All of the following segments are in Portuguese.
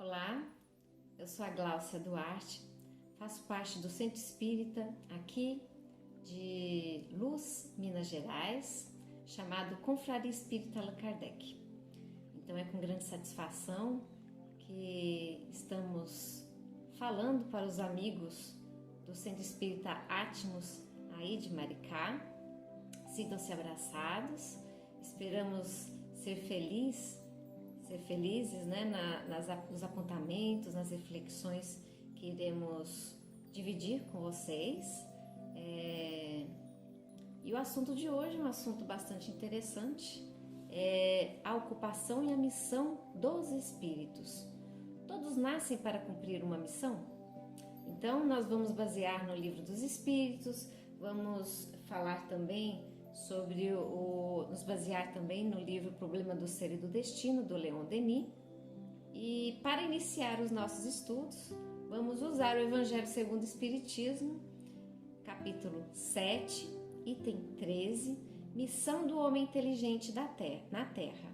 Olá, eu sou a Gláucia Duarte, faço parte do Centro Espírita aqui de Luz, Minas Gerais, chamado Confraria Espírita Allan Kardec. Então é com grande satisfação que estamos falando para os amigos do Centro Espírita Atmos aí de Maricá. Sintam-se abraçados, esperamos ser felizes, né, nos apontamentos, nas reflexões que iremos dividir com vocês. E o assunto de hoje é um assunto bastante interessante, é a ocupação e a missão dos espíritos. Todos nascem para cumprir uma missão? Então nós vamos basear no Livro dos Espíritos, vamos falar também sobre nos basear também no livro Problema do Ser e do Destino, do Leon Denis. E para iniciar os nossos estudos, vamos usar o Evangelho segundo o Espiritismo, capítulo 7, item 13, Missão do Homem Inteligente na Terra.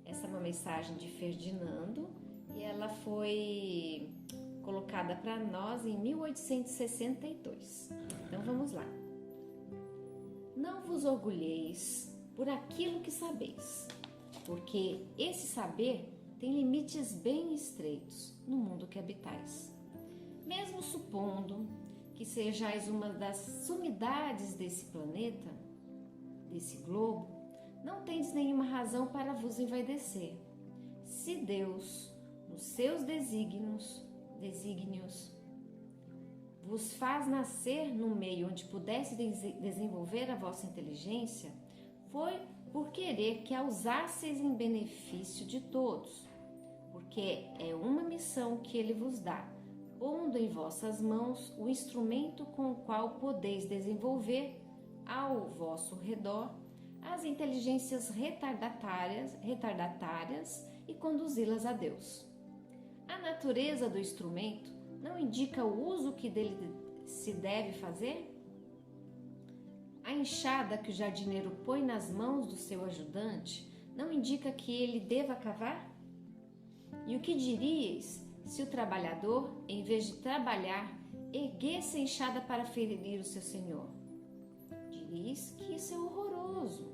Essa é uma mensagem de Ferdinando e ela foi colocada para nós em 1862. Então vamos lá. Não vos orgulheis por aquilo que sabeis, porque esse saber tem limites bem estreitos no mundo que habitais. Mesmo supondo que sejais uma das sumidades desse planeta, desse globo, não tendes nenhuma razão para vos envaidecer. Se Deus, nos seus desígnios, vos faz nascer no meio onde pudesse desenvolver a vossa inteligência, foi por querer que a usasseis em benefício de todos, porque é uma missão que Ele vos dá, pondo em vossas mãos o instrumento com o qual podeis desenvolver ao vosso redor as inteligências retardatárias e conduzi-las a Deus. A natureza do instrumento não indica o uso que dele se deve fazer? A enxada que o jardineiro põe nas mãos do seu ajudante não indica que ele deva cavar? E o que diríeis se o trabalhador, em vez de trabalhar, erguesse a enxada para ferir o seu senhor? Diríeis que isso é horroroso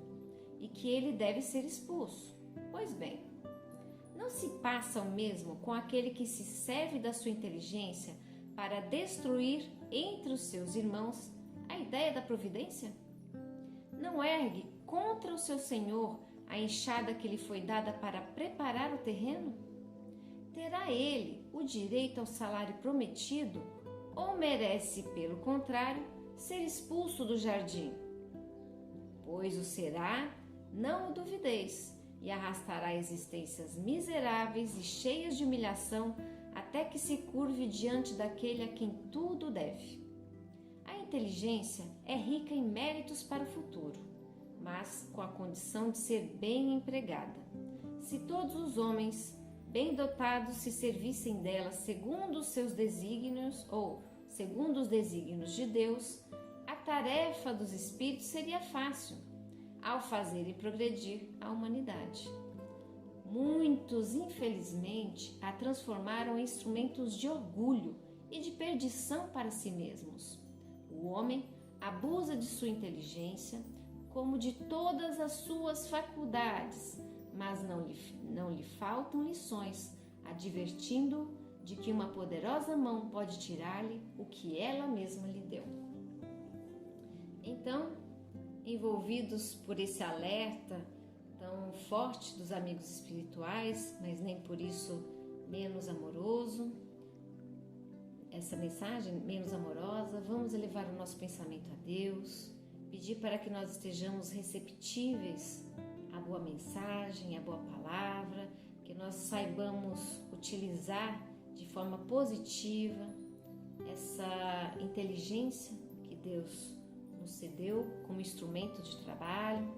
e que ele deve ser expulso. Pois bem, não se passa o mesmo com aquele que se serve da sua inteligência para destruir entre os seus irmãos a ideia da providência? Não ergue contra o seu senhor a enxada que lhe foi dada para preparar o terreno? Terá ele o direito ao salário prometido ou merece, pelo contrário, ser expulso do jardim? Pois o será, não o duvideis, e arrastará existências miseráveis e cheias de humilhação até que se curve diante daquele a quem tudo deve. A inteligência é rica em méritos para o futuro, mas com a condição de ser bem empregada. Se todos os homens bem dotados se servissem dela segundo os seus desígnios ou segundo os desígnios de Deus, a tarefa dos espíritos seria fácil, ao fazerem progredir a humanidade. Muitos, infelizmente, a transformaram em instrumentos de orgulho e de perdição para si mesmos. O homem abusa de sua inteligência, como de todas as suas faculdades, mas não lhe faltam lições, advertindo-o de que uma poderosa mão pode tirar-lhe o que ela mesma lhe deu. Então, envolvidos por esse alerta tão forte dos amigos espirituais, mas nem por isso menos amoroso, essa mensagem menos amorosa, vamos elevar o nosso pensamento a Deus, pedir para que nós estejamos receptíveis à boa mensagem, à boa palavra, que nós saibamos utilizar de forma positiva essa inteligência que Deus nos cedeu como instrumento de trabalho,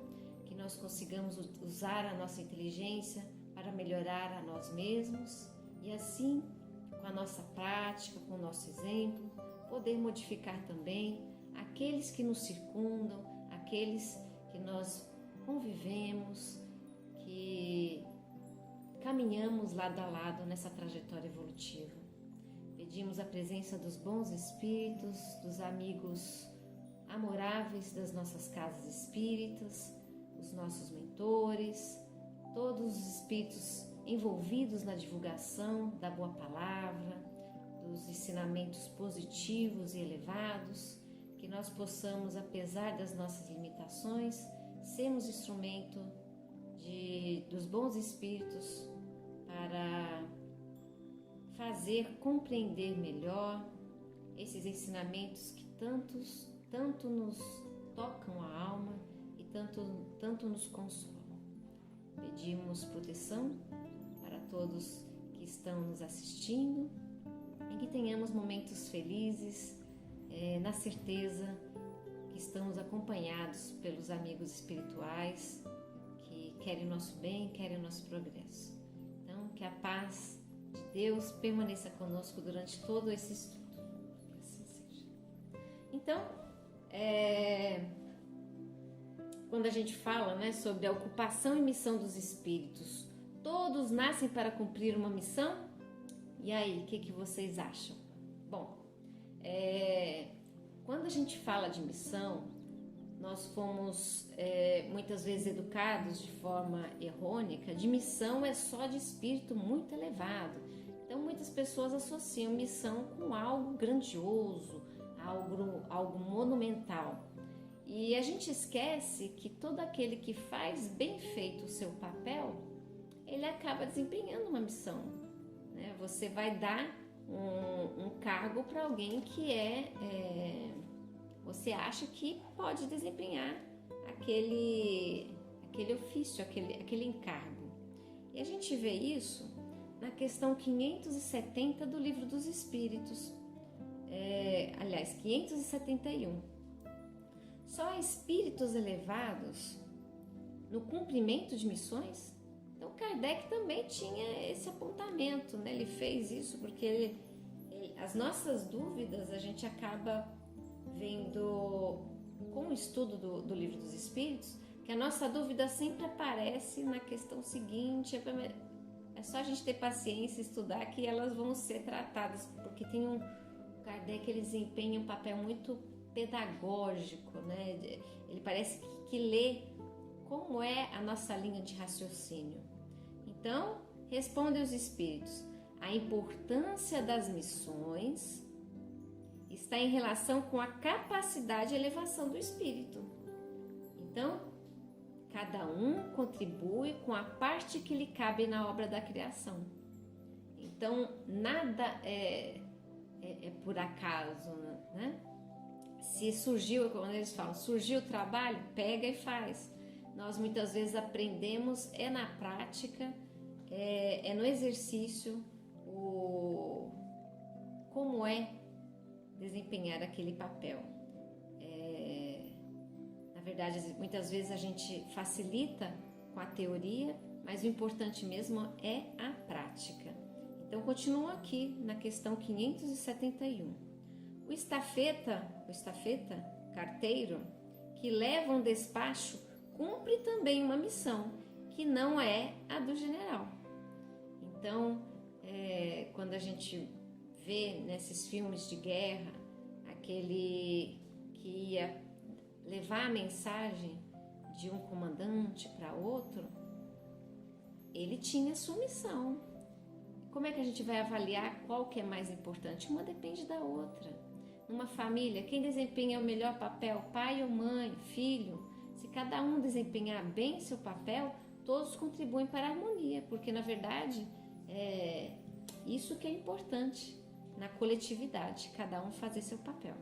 que nós consigamos usar a nossa inteligência para melhorar a nós mesmos e assim, com a nossa prática, com o nosso exemplo, poder modificar também aqueles que nos circundam, aqueles que nós convivemos, que caminhamos lado a lado nessa trajetória evolutiva. Pedimos a presença dos bons espíritos, dos amigos amoráveis das nossas casas espíritas, os nossos mentores, todos os espíritos envolvidos na divulgação da boa palavra, dos ensinamentos positivos e elevados, que nós possamos, apesar das nossas limitações, sermos instrumento dos bons espíritos para fazer compreender melhor esses ensinamentos que tanto nos tocam a alma e tanto nos consolam. Pedimos proteção para todos que estão nos assistindo e que tenhamos momentos felizes, na certeza que estamos acompanhados pelos amigos espirituais que querem o nosso bem, querem o nosso progresso. Então, que a paz de Deus permaneça conosco durante todo esse estudo. Que assim seja. Então, quando a gente fala, né, sobre a ocupação e missão dos espíritos, todos nascem para cumprir uma missão? E aí, o que vocês acham? Bom, quando a gente fala de missão, nós fomos muitas vezes educados de forma errônea, de missão é só de espírito muito elevado. Então muitas pessoas associam missão com algo grandioso, algo monumental. E a gente esquece que todo aquele que faz bem feito o seu papel, ele acaba desempenhando uma missão, né? Você vai dar um cargo para alguém que você acha que pode desempenhar aquele ofício, aquele encargo. E a gente vê isso na questão 570 do Livro dos Espíritos, aliás, 571. Só espíritos elevados no cumprimento de missões? Então Kardec também tinha esse apontamento, né? Ele fez isso porque as nossas dúvidas a gente acaba vendo com o estudo do Livro dos Espíritos, que a nossa dúvida sempre aparece na questão seguinte. É só a gente ter paciência e estudar que elas vão ser tratadas, porque o Kardec ele desempenha um papel muito pedagógico, né? Ele parece que lê como é a nossa linha de raciocínio. Então, respondem os espíritos: a importância das missões está em relação com a capacidade de elevação do espírito. Então, cada um contribui com a parte que lhe cabe na obra da criação. Então, nada é por acaso, né? Se surgiu, quando eles falam, surgiu o trabalho, pega e faz. Nós muitas vezes aprendemos na prática, no exercício, como é desempenhar aquele papel. Na verdade, muitas vezes a gente facilita com a teoria, mas o importante mesmo é a prática. Então, continua aqui na questão 571. O estafeta, carteiro, que leva um despacho, cumpre também uma missão, que não é a do general. Então, quando a gente vê nesses filmes de guerra, aquele que ia levar a mensagem de um comandante para outro, ele tinha sua missão. Como é que a gente vai avaliar qual que é mais importante? Uma depende da outra. Numa família, quem desempenha o melhor papel, pai ou mãe, filho? Se cada um desempenhar bem seu papel, todos contribuem para a harmonia, porque na verdade isso que é importante na coletividade, cada um fazer seu papel.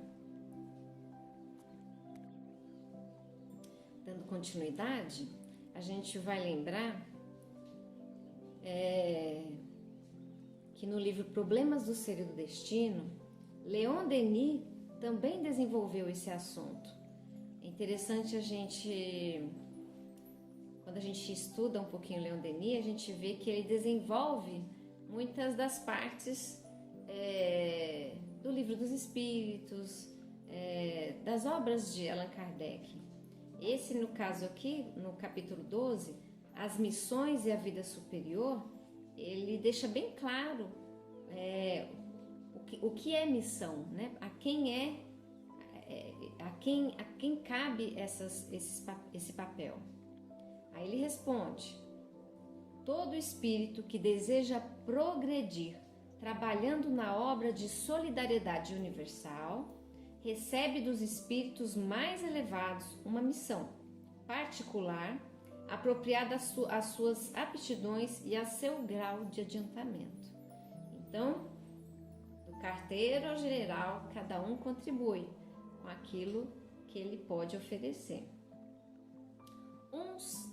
Dando continuidade, a gente vai lembrar que no livro Problemas do Ser e do Destino, Leon Denis também desenvolveu esse assunto. É interessante quando a gente estuda um pouquinho Leon Denis, a gente vê que ele desenvolve muitas das partes do Livro dos Espíritos, das obras de Allan Kardec. Esse, no caso aqui, no capítulo 12, As Missões e a Vida Superior, ele deixa bem claro o que é missão, né? A quem cabe esse papel. Aí ele responde: todo espírito que deseja progredir trabalhando na obra de solidariedade universal recebe dos espíritos mais elevados uma missão particular apropriada às suas aptidões e a seu grau de adiantamento. Então, do carteiro ao general, cada um contribui com aquilo que ele pode oferecer. Uns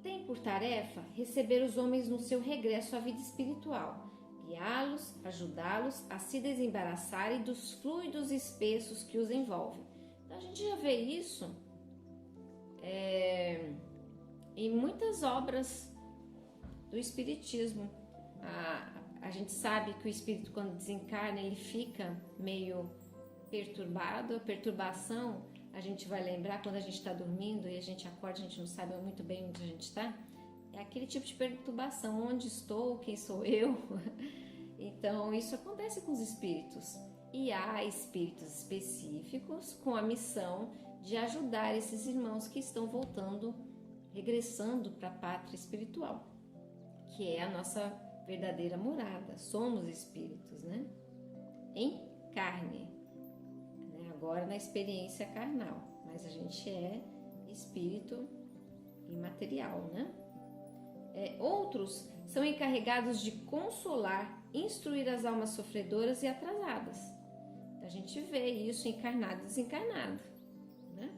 têm por tarefa receber os homens no seu regresso à vida espiritual, guiá-los, ajudá-los a se desembaraçarem dos fluidos espessos que os envolvem. Então a gente já vê isso em muitas obras do Espiritismo. A gente sabe que o espírito, quando desencarna, ele fica meio perturbado. A perturbação, a gente vai lembrar quando a gente está dormindo e a gente acorda, a gente não sabe muito bem onde a gente está. É aquele tipo de perturbação: onde estou, quem sou eu? Então isso acontece com os espíritos, e há espíritos específicos com a missão de ajudar esses irmãos que estão regressando para a pátria espiritual, que é a nossa verdadeira morada. Somos espíritos, né? Em carne, né? Agora na experiência carnal, mas a gente é espírito imaterial, né? Outros são encarregados de consolar, instruir as almas sofredoras e atrasadas. A gente vê isso encarnado e desencarnado, né?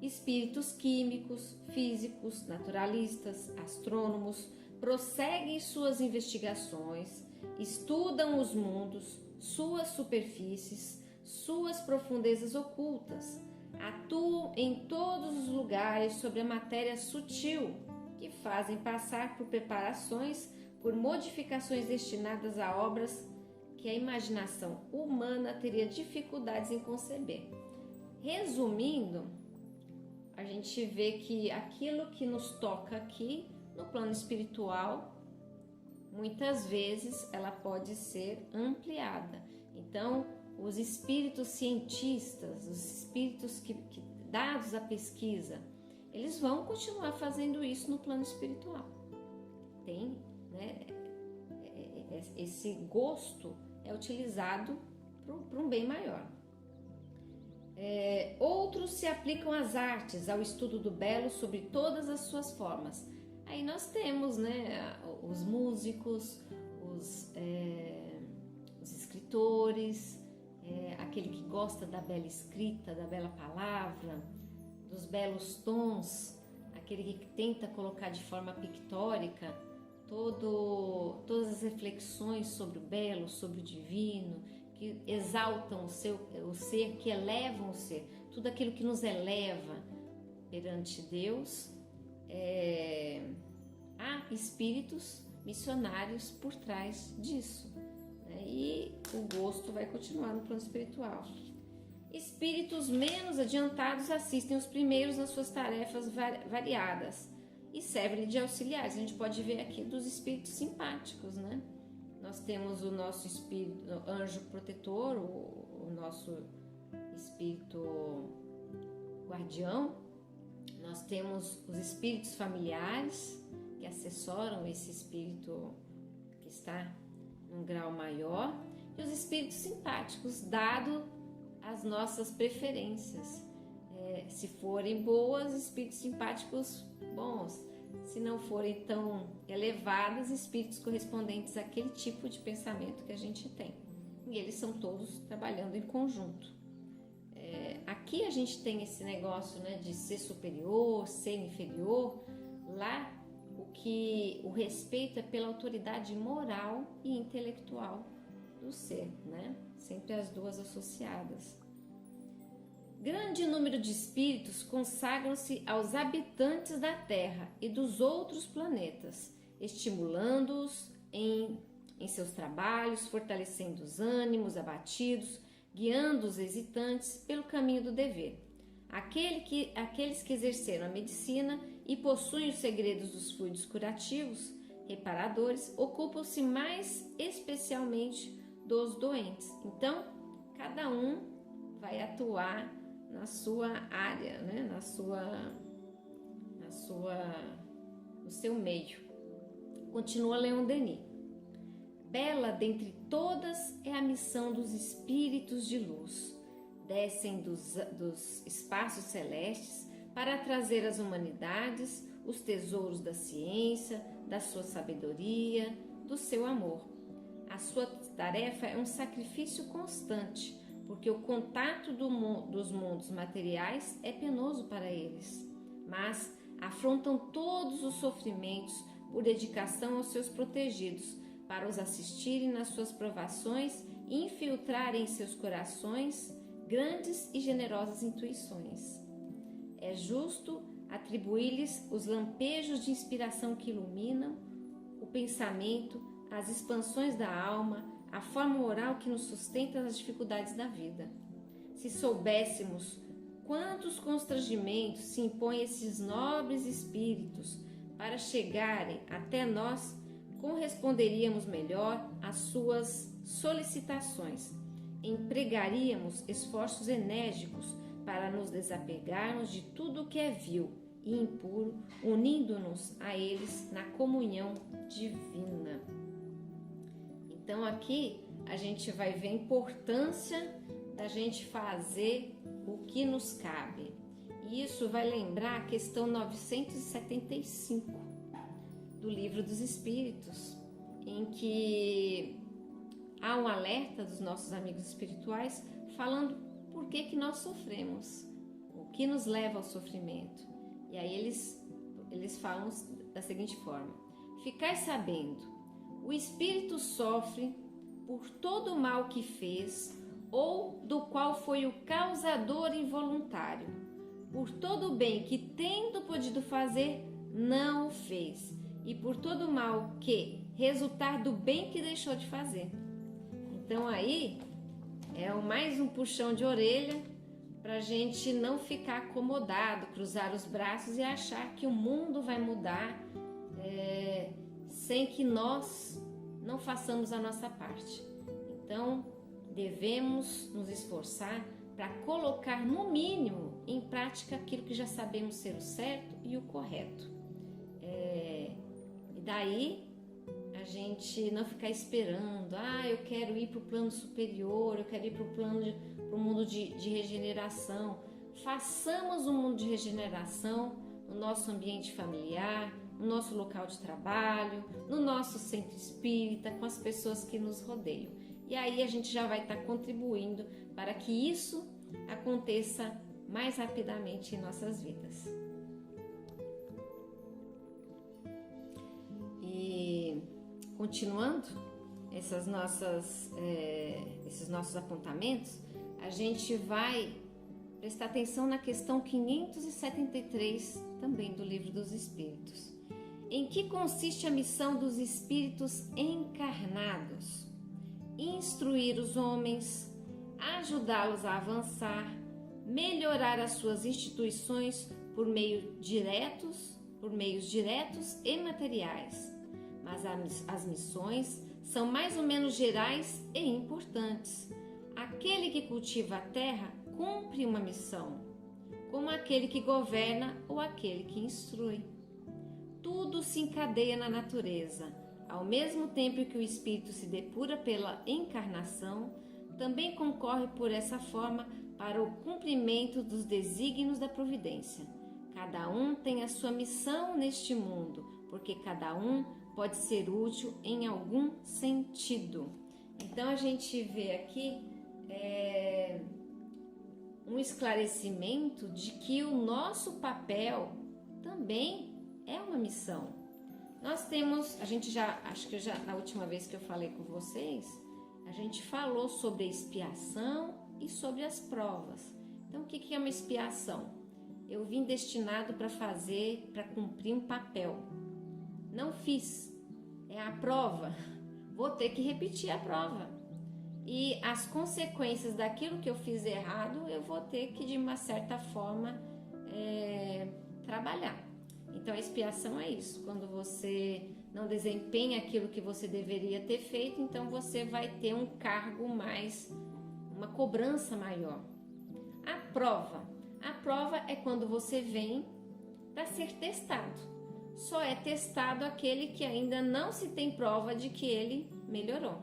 Espíritos químicos, físicos, naturalistas, astrônomos prosseguem suas investigações, estudam os mundos, suas superfícies, suas profundezas ocultas, atuam em todos os lugares sobre a matéria sutil, que fazem passar por preparações, por modificações destinadas a obras que a imaginação humana teria dificuldades em conceber. Resumindo, a gente vê que aquilo que nos toca aqui no plano espiritual, muitas vezes ela pode ser ampliada. Então, os espíritos cientistas, os espíritos que dados à pesquisa, eles vão continuar fazendo isso no plano espiritual. Tem, né? Esse gosto é utilizado para um bem maior. Outros se aplicam às artes, ao estudo do belo sobre todas as suas formas. Aí nós temos, né, os músicos, os escritores, aquele que gosta da bela escrita, da bela palavra, dos belos tons, aquele que tenta colocar de forma pictórica todas as reflexões sobre o belo, sobre o divino, que exaltam o ser, que elevam o ser, tudo aquilo que nos eleva perante Deus. Há espíritos missionários por trás disso, né? E o gosto vai continuar no plano espiritual. Espíritos menos adiantados assistem os primeiros nas suas tarefas variadas e servem de auxiliares. A gente pode ver aqui dos espíritos simpáticos, né? Nós temos o nosso espírito, anjo protetor, o nosso espírito guardião. Nós temos os espíritos familiares, que assessoram esse espírito que está num grau maior, e os espíritos simpáticos, dado as nossas preferências. Se forem boas, espíritos simpáticos bons. Se não forem tão elevados, espíritos correspondentes àquele tipo de pensamento que a gente tem. E eles são todos trabalhando em conjunto. Aqui a gente tem esse negócio, né, de ser superior, ser inferior. Lá o respeito é pela autoridade moral e intelectual do ser, né? Sempre as duas associadas. Grande número de espíritos consagram-se aos habitantes da Terra e dos outros planetas, estimulando-os em seus trabalhos, fortalecendo os ânimos abatidos, guiando os hesitantes pelo caminho do dever. Aqueles que exerceram a medicina e possuem os segredos dos fluidos curativos reparadores ocupam-se mais especialmente dos doentes. Então, cada um vai atuar na sua área, né? No seu meio. Continua Leon Denis. Bela dentre todas é a missão dos espíritos de luz. Descem dos espaços celestes para trazer às humanidades os tesouros da ciência, da sua sabedoria, do seu amor. A sua tarefa é um sacrifício constante, porque o contato dos mundos materiais é penoso para eles, mas afrontam todos os sofrimentos por dedicação aos seus protegidos, para os assistirem nas suas provações e infiltrarem em seus corações grandes e generosas intuições. É justo atribuir-lhes os lampejos de inspiração que iluminam o pensamento, as expansões da alma, a forma oral que nos sustenta nas dificuldades da vida. Se soubéssemos quantos constrangimentos se impõem esses nobres espíritos para chegarem até nós, corresponderíamos melhor às suas solicitações, empregaríamos esforços enérgicos para nos desapegarmos de tudo o que é vil e impuro, unindo-nos a eles na comunhão divina. Então aqui a gente vai ver a importância da gente fazer o que nos cabe. E isso vai lembrar a questão 975 do Livro dos Espíritos, em que há um alerta dos nossos amigos espirituais falando por que nós sofremos, o que nos leva ao sofrimento. E aí eles falam da seguinte forma: ficai sabendo, o espírito sofre por todo o mal que fez ou do qual foi o causador involuntário, por todo o bem que, tendo podido fazer, não o fez, e por todo o mal que resultar do bem que deixou de fazer. Então aí é mais um puxão de orelha para a gente não ficar acomodado, cruzar os braços e achar que o mundo vai mudar sem que nós não façamos a nossa parte. Então devemos nos esforçar para colocar no mínimo em prática aquilo que já sabemos ser o certo e o correto. E daí a gente não ficar esperando, eu quero ir para o plano superior, eu quero ir para o mundo de regeneração. Façamos um mundo de regeneração no nosso ambiente familiar, no nosso local de trabalho, no nosso centro espírita, com as pessoas que nos rodeiam. E aí a gente já vai estar contribuindo para que isso aconteça mais rapidamente em nossas vidas. E continuando esses nossos apontamentos, a gente vai prestar atenção na questão 573 também do Livro dos Espíritos. Em que consiste a missão dos espíritos encarnados? Instruir os homens, ajudá-los a avançar, melhorar as suas instituições por meios diretos e materiais. Mas as missões são mais ou menos gerais e importantes. Aquele que cultiva a terra cumpre uma missão, como aquele que governa ou aquele que instrui. Tudo se encadeia na natureza. Ao mesmo tempo que o espírito se depura pela encarnação, também concorre por essa forma para o cumprimento dos desígnios da providência. Cada um tem a sua missão neste mundo, porque cada um pode ser útil em algum sentido. Então a gente vê aqui um esclarecimento de que o nosso papel também é uma missão. Nós temos, na última vez que eu falei com vocês, a gente falou sobre a expiação e sobre as provas. Então o que é uma expiação? Eu vim destinado para cumprir um papel. Não fiz, é a prova, vou ter que repetir a prova. E as consequências daquilo que eu fiz errado, eu vou ter que, de uma certa forma, trabalhar. Então a expiação é isso, quando você não desempenha aquilo que você deveria ter feito, então você vai ter um cargo mais, uma cobrança maior. A prova é quando você vem para ser testado. Só é testado aquele que ainda não se tem prova de que ele melhorou.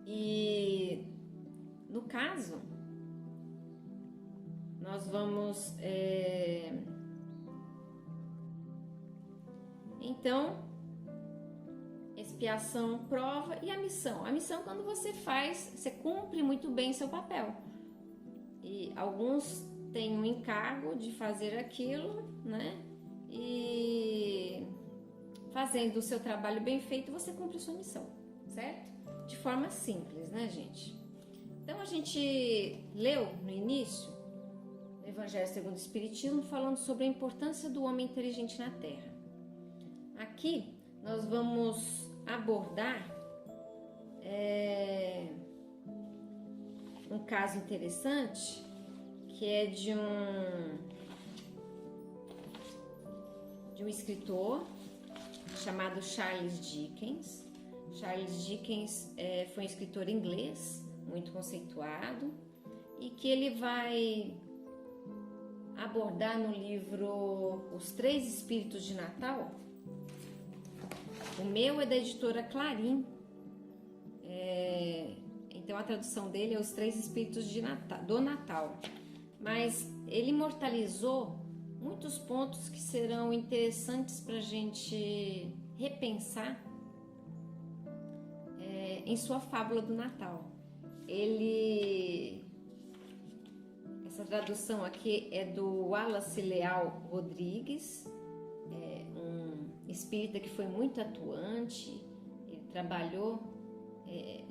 E no caso, nós vamos então, expiação, prova e a missão. A missão, quando você faz, você cumpre muito bem seu papel. E alguns têm um encargo de fazer aquilo, né? E fazendo o seu trabalho bem feito, você cumpre sua missão, certo? De forma simples, né, gente? Então, a gente leu no início o Evangelho segundo o Espiritismo falando sobre a importância do homem inteligente na Terra. Aqui nós vamos abordar um caso interessante que é de um escritor chamado Charles Dickens. Charles Dickens foi um escritor inglês muito conceituado e que ele vai abordar no livro Os Três Espíritos de Natal. O meu é da editora Clarim. Então a tradução dele é Os Três Espíritos do Natal. Mas ele imortalizou muitos pontos que serão interessantes para a gente repensar em sua fábula do Natal. Essa tradução aqui é do Wallace Leal Rodrigues, um espírita que foi muito atuante. Ele trabalhou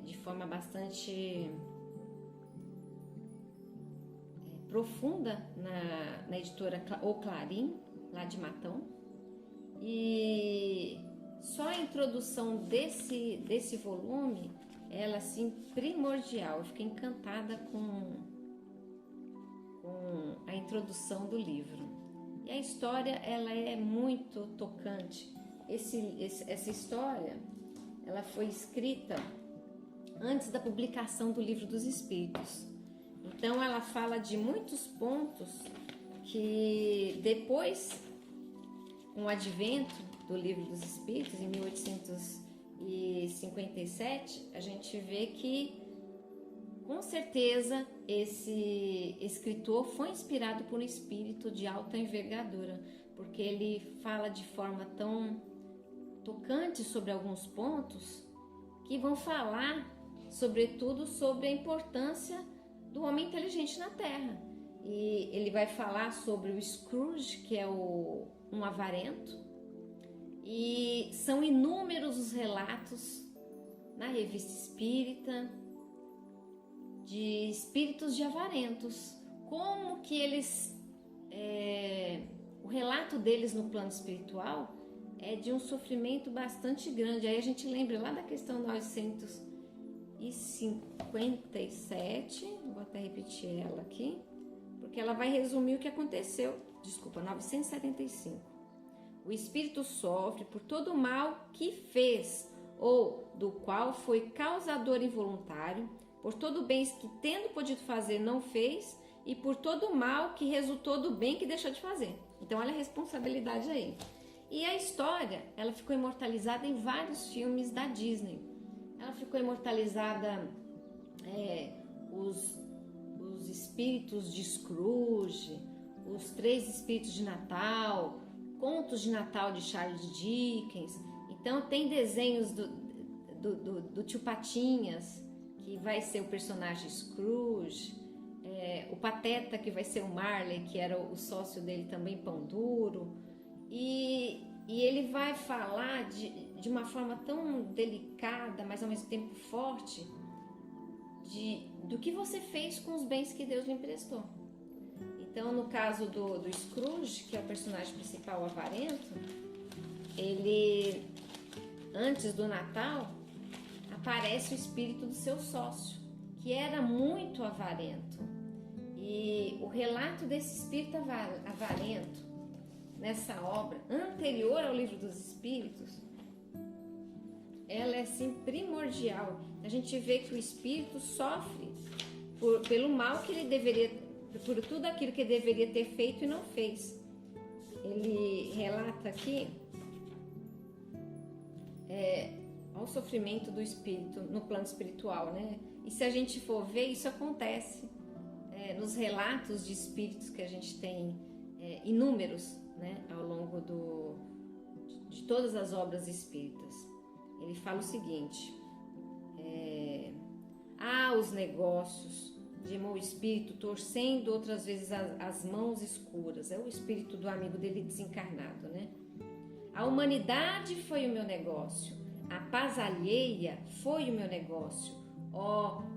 de forma bastante profunda na editora O Clarim, lá de Matão. E só a introdução desse volume, ela assim primordial. Eu fiquei encantada com a introdução do livro. E a história, ela é muito tocante. Essa história, ela foi escrita antes da publicação do Livro dos Espíritos. Então, ela fala de muitos pontos que depois, com o advento do Livro dos Espíritos, em 1857, a gente vê que, com certeza, esse escritor foi inspirado por um espírito de alta envergadura, porque ele fala de forma tão tocante sobre alguns pontos que vão falar, sobretudo, sobre a importância do homem inteligente na Terra. E ele vai falar sobre o Scrooge, que é um avarento, e são inúmeros os relatos na Revista Espírita de espíritos de avarentos, como que eles, o relato deles no plano espiritual é de um sofrimento bastante grande. Aí a gente lembra lá da questão 957, vou até repetir ela aqui, porque ela vai resumir o que aconteceu. 975. O espírito sofre por todo o mal que fez, ou do qual foi causador involuntário, por todo o bem que, tendo podido fazer, não fez, e por todo o mal que resultou do bem que deixou de fazer. Então, olha a responsabilidade aí. E a história, ela ficou imortalizada em vários filmes da Disney. Ela ficou imortalizada, os espíritos de Scrooge, os Três Espíritos de Natal, Contos de Natal de Charles Dickens. Então, tem desenhos do Tio Patinhas, que vai ser o personagem Scrooge, o Pateta, que vai ser o Marley, que era o sócio dele também, Pão Duro, e ele vai falar de uma forma tão delicada, mas ao mesmo tempo forte, do que você fez com os bens que Deus lhe emprestou. Então, no caso do Scrooge, que é o personagem principal, o avarento, ele, antes do Natal, aparece o espírito do seu sócio, que era muito avarento. E o relato desse espírito avarento nessa obra, anterior ao Livro dos Espíritos, ela é assim primordial. A gente vê que o espírito sofre pelo mal que ele deveria, por tudo aquilo que ele deveria ter feito e não fez. Ele relata aqui o sofrimento do espírito no plano espiritual, né? E se a gente for ver, isso acontece nos relatos de espíritos que a gente tem inúmeros, né, ao longo de todas as obras espíritas. Ele fala o seguinte: os negócios de mau espírito torcendo outras vezes as mãos escuras. É o espírito do amigo dele desencarnado, né? A humanidade foi o meu negócio, a paz alheia foi o meu negócio.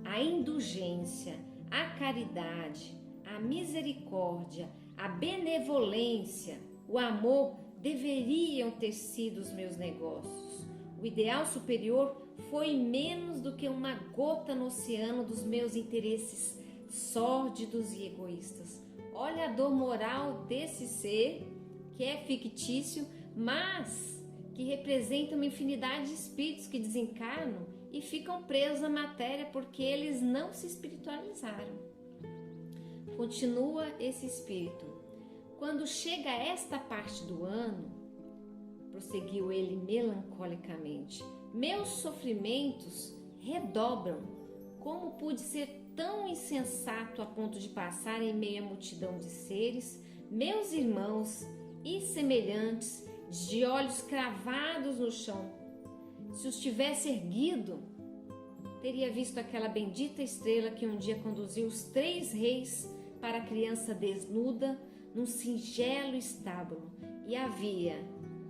A indulgência, a caridade, a misericórdia, a benevolência, o amor deveriam ter sido os meus negócios. O ideal superior foi menos do que uma gota no oceano dos meus interesses sórdidos e egoístas. Olha a dor moral desse ser, que é fictício, mas que representa uma infinidade de espíritos que desencarnam e ficam presos à matéria porque eles não se espiritualizaram. Continua esse espírito. Quando chega esta parte do ano, prosseguiu ele melancolicamente, meus sofrimentos redobram. Como pude ser tão insensato a ponto de passar em meio à multidão de seres, meus irmãos e semelhantes, de olhos cravados no chão? Se os tivesse erguido, teria visto aquela bendita estrela que um dia conduziu os 3 reis para a criança desnuda num singelo estábulo, e havia,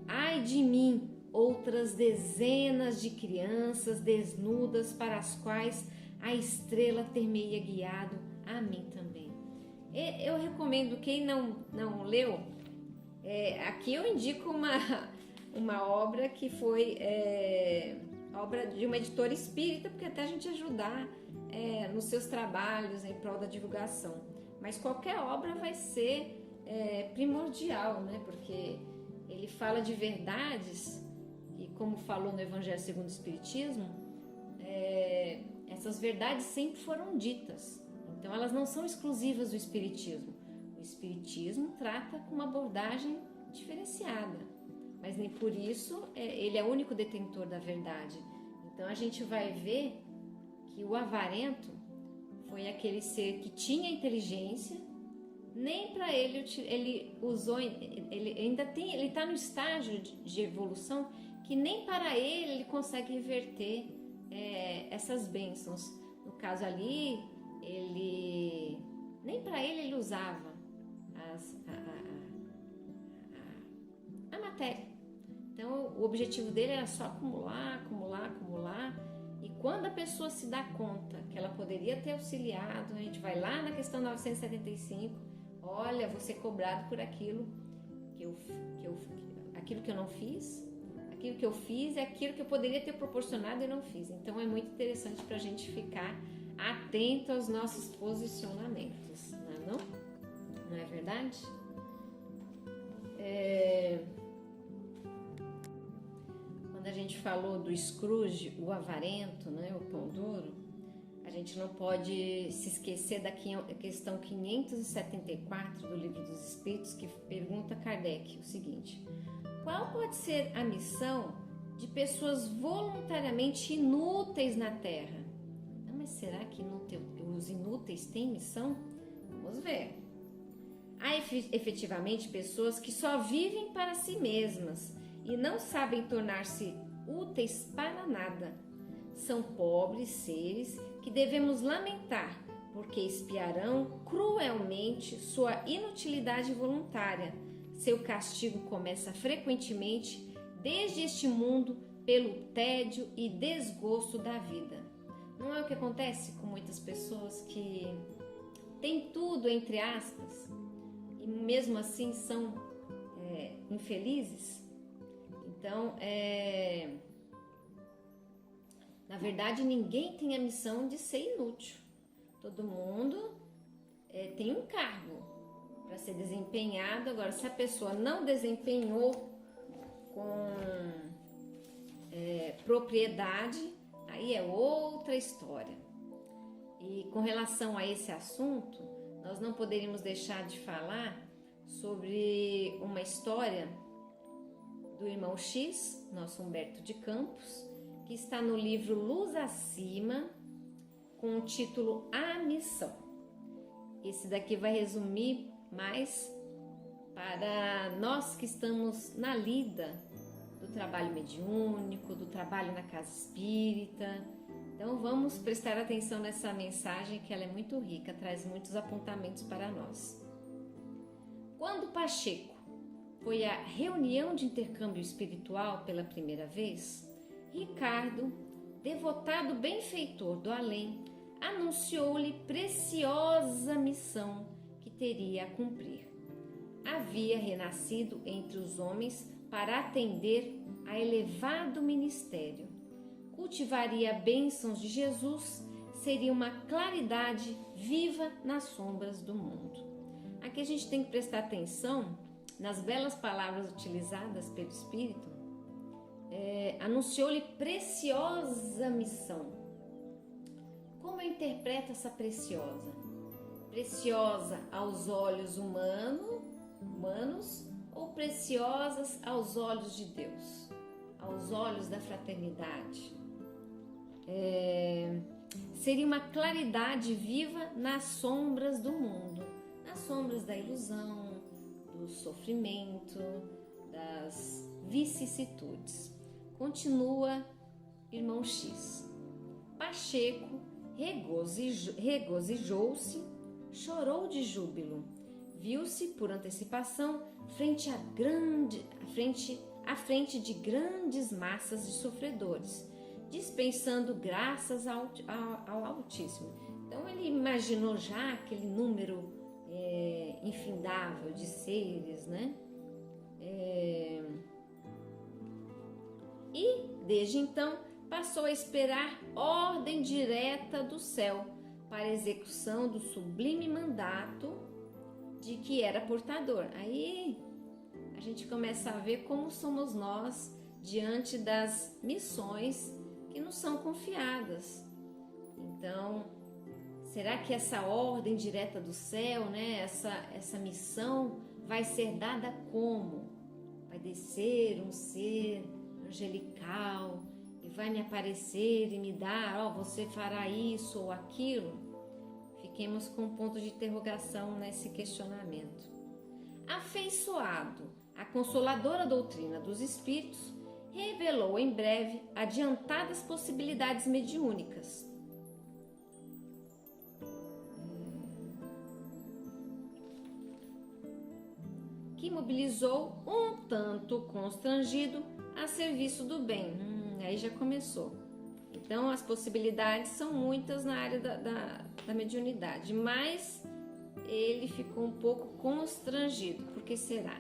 ai de mim, outras dezenas de crianças desnudas para as quais a estrela ter-me-ia guiado a mim também. Eu recomendo, quem não leu, aqui eu indico uma obra que foi obra de uma editora espírita, porque até a gente ajudar nos seus trabalhos em prol da divulgação. Mas qualquer obra vai ser primordial, né? Porque ele fala de verdades e, como falou no Evangelho segundo o Espiritismo, essas verdades sempre foram ditas. Então elas não são exclusivas do Espiritismo. O Espiritismo trata com uma abordagem diferenciada, mas nem por isso ele é o único detentor da verdade. Então a gente vai ver que o avarento foi aquele ser que tinha inteligência, nem para ele usou, ele ainda tem, ele está no estágio de evolução que nem para ele consegue reverter essas bênçãos. No caso ali, nem para ele usava a matéria. Então o objetivo dele era só acumular. E quando a pessoa se dá conta que ela poderia ter auxiliado, a gente vai lá na questão 975, olha, vou ser cobrado por aquilo aquilo que eu não fiz, aquilo que eu fiz é aquilo que eu poderia ter proporcionado e não fiz. Então é muito interessante para a gente ficar atento aos nossos posicionamentos, não é verdade? Quando a gente falou do Scrooge, o avarento, né, o pão duro, a gente não pode se esquecer da questão 574 do Livro dos Espíritos, que pergunta a Kardec o seguinte: qual pode ser a missão de pessoas voluntariamente inúteis na Terra? Mas será que os inúteis têm missão? Vamos ver. Há efetivamente pessoas que só vivem para si mesmas e não sabem tornar-se úteis para nada. São pobres seres que devemos lamentar, porque espiarão cruelmente sua inutilidade voluntária. Seu castigo começa frequentemente, desde este mundo, pelo tédio e desgosto da vida. Não é o que acontece com muitas pessoas que têm tudo, entre aspas, e mesmo assim são infelizes? Então, na verdade, ninguém tem a missão de ser inútil. Todo mundo tem um cargo, para ser desempenhado. Agora, se a pessoa não desempenhou com propriedade, aí é outra história. E com relação a esse assunto, nós não poderíamos deixar de falar sobre uma história do irmão X, nosso Humberto de Campos, que está no livro Luz Acima, com o título A Missão. Esse daqui vai resumir mais para nós que estamos na lida do trabalho mediúnico, do trabalho na casa espírita. Então vamos prestar atenção nessa mensagem, que ela é muito rica, traz muitos apontamentos para nós. Quando Pacheco foi à reunião de intercâmbio espiritual pela primeira vez, Ricardo, devotado benfeitor do além, anunciou-lhe preciosa missão que teria a cumprir. Havia renascido entre os homens para atender a elevado ministério. Cultivaria bênçãos de Jesus, seria uma claridade viva nas sombras do mundo. Aqui a gente tem que prestar atenção nas belas palavras utilizadas pelo Espírito. Anunciou-lhe preciosa missão. Como eu interpreto essa preciosa? Preciosa aos olhos humanos ou preciosas aos olhos de Deus, aos olhos da fraternidade? Seria uma claridade viva nas sombras do mundo, nas sombras da ilusão, do sofrimento, das vicissitudes. Continua irmão X. Pacheco regozijou-se, chorou de júbilo, viu-se por antecipação à frente de grandes massas de sofredores, dispensando graças ao Altíssimo. Então ele imaginou já aquele número infindável de seres, né? E desde então passou a esperar ordem direta do céu para a execução do sublime mandato de que era portador. Aí a gente começa a ver como somos nós diante das missões que nos são confiadas. Então, será que essa ordem direta do céu, né, essa missão vai ser dada como? Vai descer um ser angelical e vai me aparecer e me dar, você fará isso ou aquilo? Fiquemos com um ponto de interrogação nesse questionamento. Afeiçoado à consoladora doutrina dos espíritos, revelou em breve adiantadas possibilidades mediúnicas. Que mobilizou um tanto constrangido a serviço do bem. Aí já começou. Então as possibilidades são muitas na área da mediunidade, mas ele ficou um pouco constrangido. Por que será?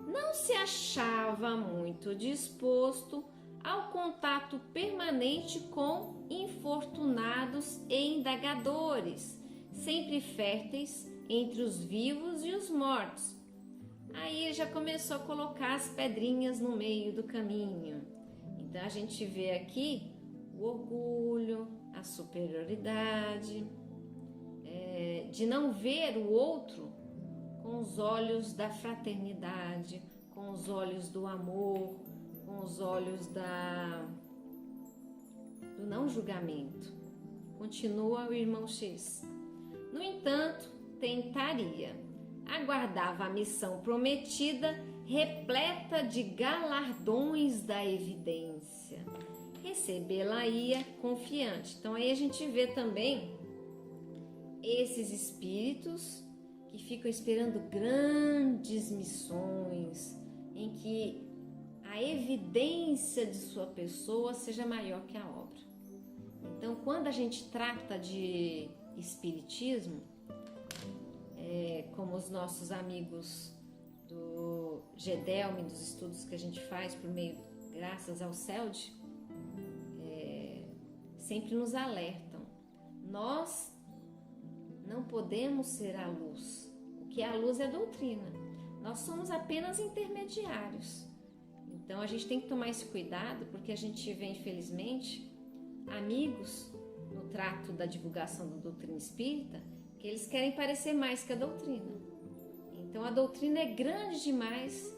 Não se achava muito disposto ao contato permanente com infortunados e indagadores, sempre férteis entre os vivos e os mortos. Aí ele já começou a colocar as pedrinhas no meio do caminho. Então a gente vê aqui o orgulho, a superioridade, de não ver o outro com os olhos da fraternidade, com os olhos do amor, com os olhos do não julgamento. Continua o irmão X. No entanto, tentaria. Aguardava a missão prometida, repleta de galardões da evidência. Recebê-la-ia confiante. Então aí a gente vê também esses espíritos que ficam esperando grandes missões, em que a evidência de sua pessoa seja maior que a obra. Então, quando a gente trata de espiritismo, como os nossos amigos do GEDELM, dos estudos que a gente faz por meio, graças ao CELD, sempre nos alertam. Nós não podemos ser a luz. O que a luz é a doutrina. Nós somos apenas intermediários. Então a gente tem que tomar esse cuidado, porque a gente vê, infelizmente, amigos no trato da divulgação da doutrina espírita, que eles querem parecer mais que a doutrina. Então a doutrina é grande demais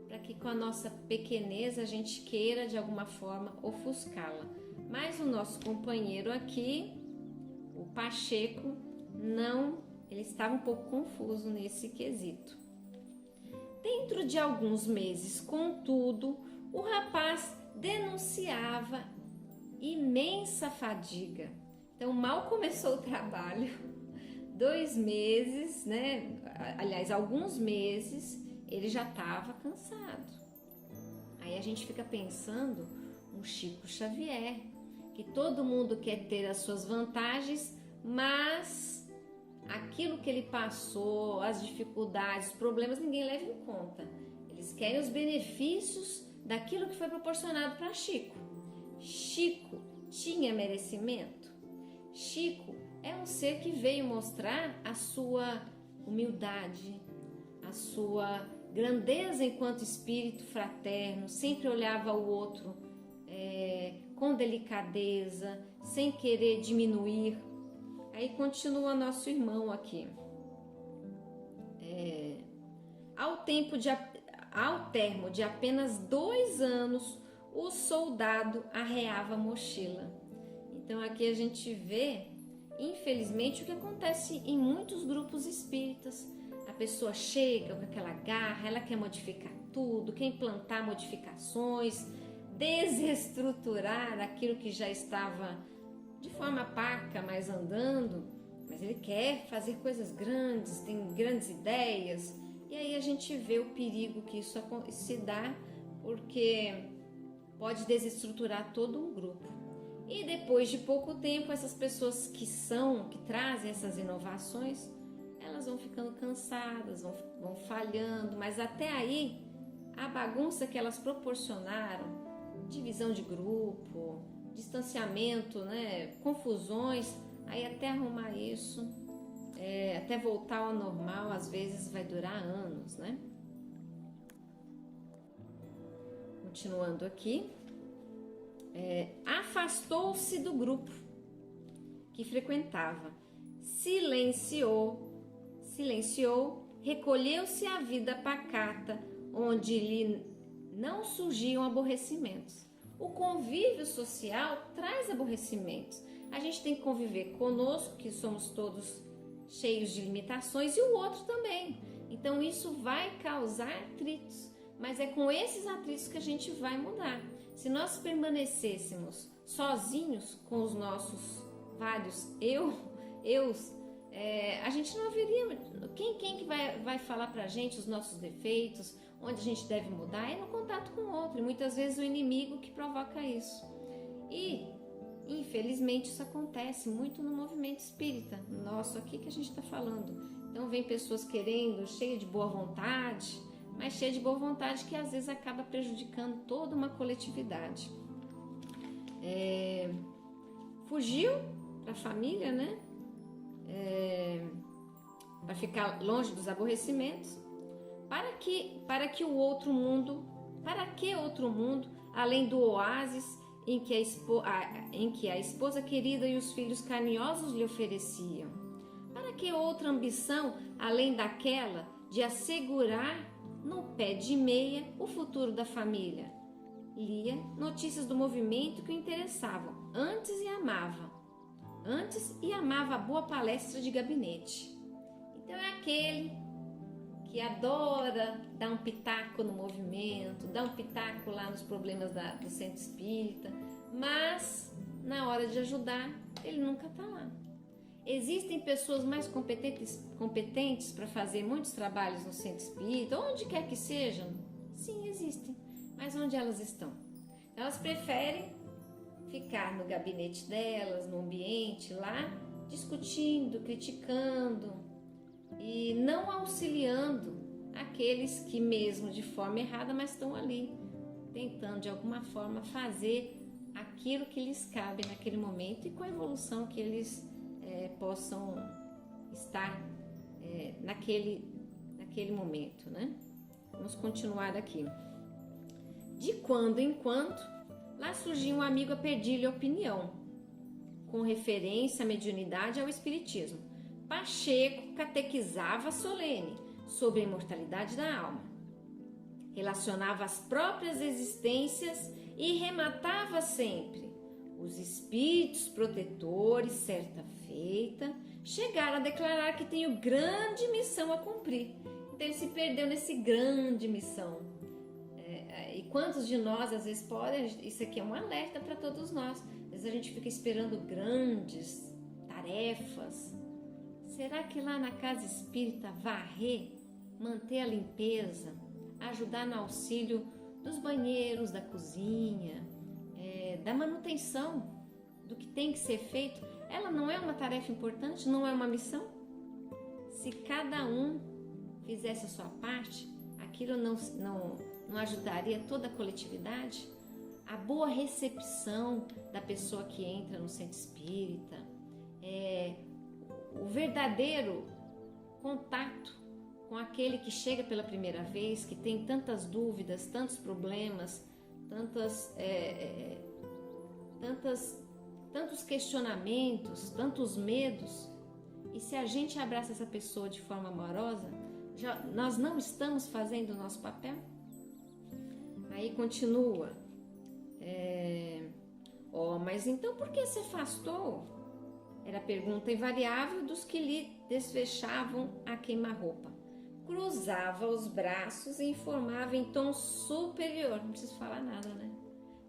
para que com a nossa pequenez a gente queira de alguma forma ofuscá-la. Mas o nosso companheiro aqui, o Pacheco, não, ele estava um pouco confuso nesse quesito. Dentro de alguns meses, contudo, o rapaz denunciava imensa fadiga. Então, mal começou o trabalho, 2 meses, né? Aliás, alguns meses, ele já estava cansado. Aí a gente fica pensando no Chico Xavier, que todo mundo quer ter as suas vantagens, mas aquilo que ele passou, as dificuldades, os problemas, ninguém leva em conta. Eles querem os benefícios daquilo que foi proporcionado para Chico. Chico tinha merecimento? Chico é um ser que veio mostrar a sua humildade, a sua grandeza enquanto espírito fraterno, sempre olhava o outro com delicadeza, sem querer diminuir. Aí continua nosso irmão aqui. Ao termo de apenas 2 anos, o soldado arreava a mochila. Então aqui a gente vê, infelizmente, o que acontece em muitos grupos espíritas. A pessoa chega com aquela garra, ela quer modificar tudo, quer implantar modificações, desestruturar aquilo que já estava de forma parca, mas andando, mas ele quer fazer coisas grandes, tem grandes ideias, e aí a gente vê o perigo que isso se dá, porque pode desestruturar todo um grupo. E depois de pouco tempo, essas pessoas que trazem essas inovações, elas vão ficando cansadas, vão falhando, mas até aí, a bagunça que elas proporcionaram, divisão de grupo, distanciamento, né, confusões, aí até arrumar isso, até voltar ao normal, às vezes vai durar anos, né? Continuando aqui, afastou-se do grupo que frequentava, silenciou, recolheu-se à vida pacata, onde lhe não surgiam aborrecimentos. O convívio social traz aborrecimentos. A gente tem que conviver conosco, que somos todos cheios de limitações, e o outro também. Então isso vai causar atritos, mas é com esses atritos que a gente vai mudar. Se nós permanecêssemos sozinhos com os nossos vários eus, a gente não haveria... Quem que vai falar pra gente os nossos defeitos, onde a gente deve mudar? É no contato com o outro, e muitas vezes o inimigo que provoca isso. E, infelizmente, isso acontece muito no movimento espírita, nosso aqui que a gente está falando. Então vem pessoas querendo, cheia de boa vontade, mas cheia de boa vontade que às vezes acaba prejudicando toda uma coletividade. Fugiu para a família, né? Para ficar longe dos aborrecimentos. Para que outro mundo, além do oásis em que a esposa querida e os filhos carinhosos lhe ofereciam? Para que outra ambição, além daquela de assegurar no pé de meia o futuro da família? Lia notícias do movimento que o interessavam, antes e amava a boa palestra de gabinete. Então é aquele que adora dar um pitaco no movimento, dar um pitaco lá nos problemas do centro espírita, mas na hora de ajudar, ele nunca está lá. Existem pessoas mais competentes para fazer muitos trabalhos no centro espírita, onde quer que sejam? Sim, existem, mas onde elas estão? Elas preferem ficar no gabinete delas, no ambiente lá, discutindo, criticando e não auxiliando aqueles que mesmo de forma errada, mas estão ali, tentando de alguma forma fazer aquilo que lhes cabe naquele momento e com a evolução que eles possam estar naquele naquele momento, né? Vamos continuar aqui. De quando em quando, lá surgia um amigo a pedir-lhe opinião, com referência à mediunidade e ao espiritismo. Pacheco catequizava solene sobre a imortalidade da alma, relacionava as próprias existências e rematava sempre: os espíritos protetores, certa feita, chegaram a declarar que tenho grande missão a cumprir. Então ele se perdeu nesse grande missão. E quantos de nós às vezes podem, isso aqui é um alerta para todos nós, às vezes a gente fica esperando grandes tarefas. Será que lá na casa espírita varrer, manter a limpeza, ajudar no auxílio dos banheiros, da cozinha, da manutenção do que tem que ser feito, ela não é uma tarefa importante, não é uma missão? Se cada um fizesse a sua parte, aquilo não ajudaria toda a coletividade? A boa recepção da pessoa que entra no centro espírita, o verdadeiro contato com aquele que chega pela primeira vez, que tem tantas dúvidas, tantos problemas, tantos questionamentos, tantos medos. E se a gente abraça essa pessoa de forma amorosa, nós não estamos fazendo o nosso papel? Aí continua. Mas então por que se afastou? Era a pergunta invariável dos que lhe desfechavam a queima-roupa. Cruzava os braços e informava em tom superior. Não preciso falar nada, né?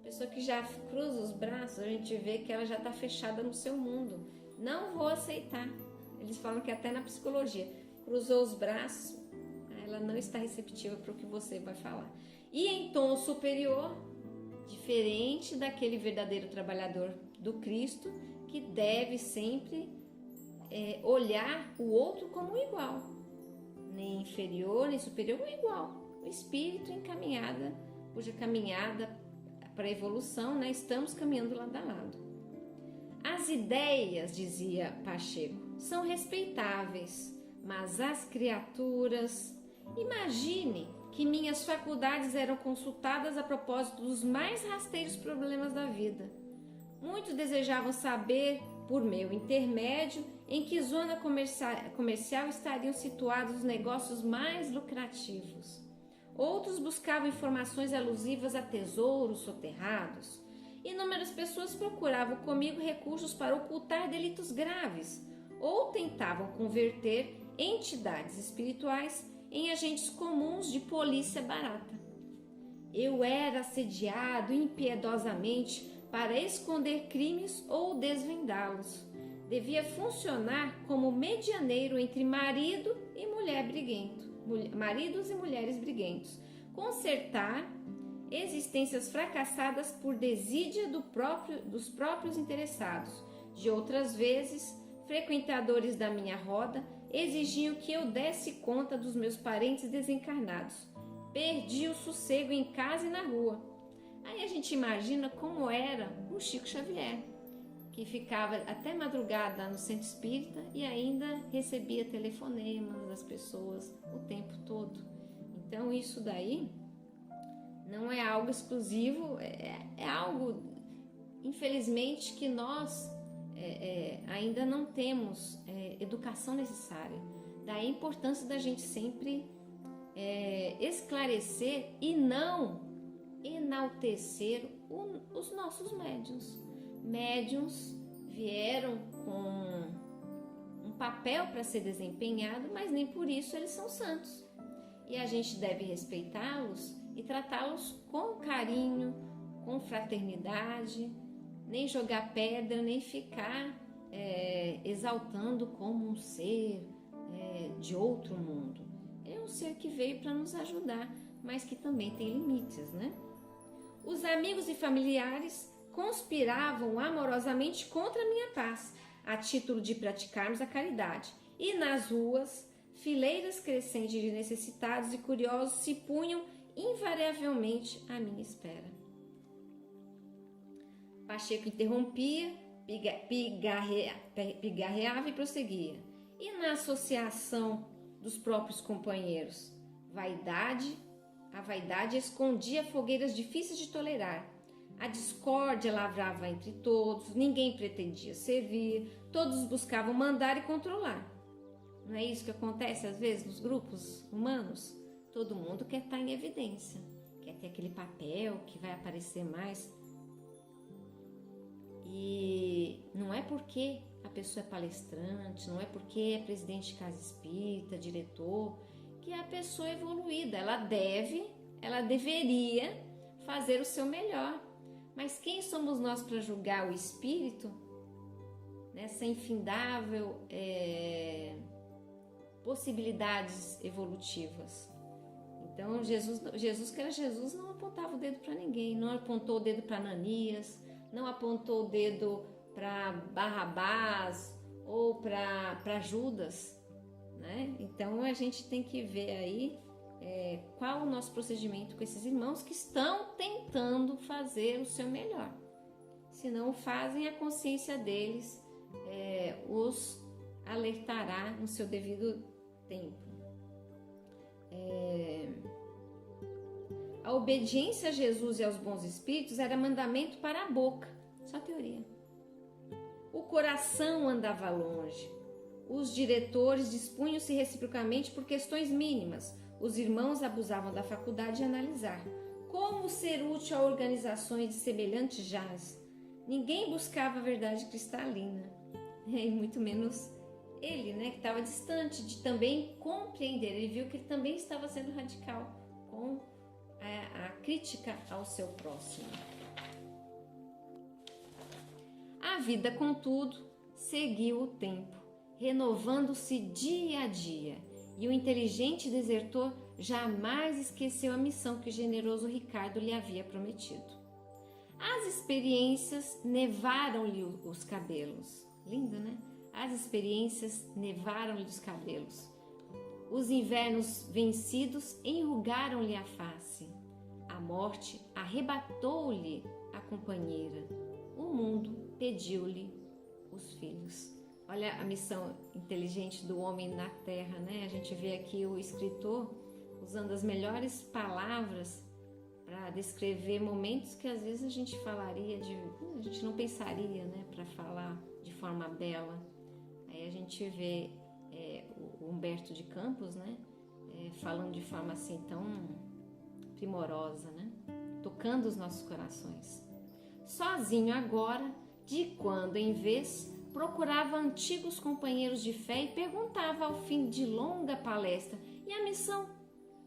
Pessoa que já cruza os braços, a gente vê que ela já está fechada no seu mundo. Não vou aceitar. Eles falam que até na psicologia, cruzou os braços, ela não está receptiva para o que você vai falar. E em tom superior, diferente daquele verdadeiro trabalhador do Cristo, que deve sempre olhar o outro como um igual, nem inferior nem superior, um igual, o espírito encaminhada, cuja caminhada para a evolução, né, estamos caminhando lado a lado. As ideias, dizia Pacheco, são respeitáveis, mas as criaturas... Imagine que minhas faculdades eram consultadas a propósito dos mais rasteiros problemas da vida. Muitos desejavam saber, por meu intermédio, em que zona comercial estariam situados os negócios mais lucrativos. Outros buscavam informações alusivas a tesouros soterrados. Inúmeras pessoas procuravam comigo recursos para ocultar delitos graves ou tentavam converter entidades espirituais em agentes comuns de polícia barata. Eu era assediado impiedosamente para esconder crimes ou desvendá-los. Devia funcionar como medianeiro entre marido e mulher briguento, maridos e mulheres briguentos, consertar existências fracassadas por desídia dos próprios interessados. De outras vezes, frequentadores da minha roda exigiam que eu desse conta dos meus parentes desencarnados. Perdi o sossego em casa e na rua. Aí a gente imagina como era o Chico Xavier, que ficava até madrugada no centro espírita e ainda recebia telefonemas das pessoas o tempo todo. Então isso daí não é algo exclusivo, é algo, infelizmente, que nós ainda não temos educação necessária. Daí a importância da gente sempre esclarecer e não enaltecer os nossos médiuns. Médiuns vieram com um papel para ser desempenhado, mas nem por isso eles são santos. E a gente deve respeitá-los e tratá-los com carinho, com fraternidade, nem jogar pedra, nem ficar exaltando como um ser de outro mundo. É um ser que veio para nos ajudar, mas que também tem limites, né? Os amigos e familiares conspiravam amorosamente contra a minha paz, a título de praticarmos a caridade. E nas ruas, fileiras crescentes de necessitados e curiosos se punham invariavelmente à minha espera. Pacheco interrompia, pigarreava e prosseguia. E na associação dos próprios companheiros. A vaidade escondia fogueiras difíceis de tolerar. A discórdia lavrava entre todos, ninguém pretendia servir, todos buscavam mandar e controlar. Não é isso que acontece às vezes nos grupos humanos? Todo mundo quer estar em evidência, quer ter aquele papel que vai aparecer mais. E não é porque a pessoa é palestrante, não é porque é presidente de casa espírita, diretor, que a pessoa é evoluída. Ela deveria fazer o seu melhor. Mas quem somos nós para julgar o espírito nessa infindável possibilidades evolutivas? Então Jesus que era Jesus não apontava o dedo para ninguém, não apontou o dedo para Ananias, não apontou o dedo para Barrabás ou para Judas, né? Então a gente tem que ver aí qual o nosso procedimento com esses irmãos que estão tentando fazer o seu melhor. Se não o fazem, a consciência deles os alertará no seu devido tempo. A obediência a Jesus e aos bons espíritos era mandamento para a boca, só teoria. O coração andava longe. Os diretores dispunham-se reciprocamente por questões mínimas. Os irmãos abusavam da faculdade de analisar. Como ser útil a organizações de semelhantes jaz? Ninguém buscava a verdade cristalina. E muito menos ele, né, que estava distante de também compreender. Ele viu que ele também estava sendo radical com a crítica ao seu próximo. A vida, contudo, seguiu o tempo, renovando-se dia a dia, e o inteligente desertor jamais esqueceu a missão que o generoso Ricardo lhe havia prometido. As experiências nevaram-lhe os cabelos. Lindo, né? As experiências nevaram-lhe os cabelos. Os invernos vencidos enrugaram-lhe a face. A morte arrebatou-lhe a companheira. O mundo pediu-lhe os filhos. Olha a missão inteligente do homem na Terra, né? A gente vê aqui o escritor usando as melhores palavras para descrever momentos que às vezes a gente a gente não pensaria, né? Para falar de forma bela. Aí a gente vê o Humberto de Campos, né? Falando de forma assim tão primorosa, né? Tocando os nossos corações. Sozinho agora, de quando em vez, procurava antigos companheiros de fé e perguntava ao fim de longa palestra: e a missão?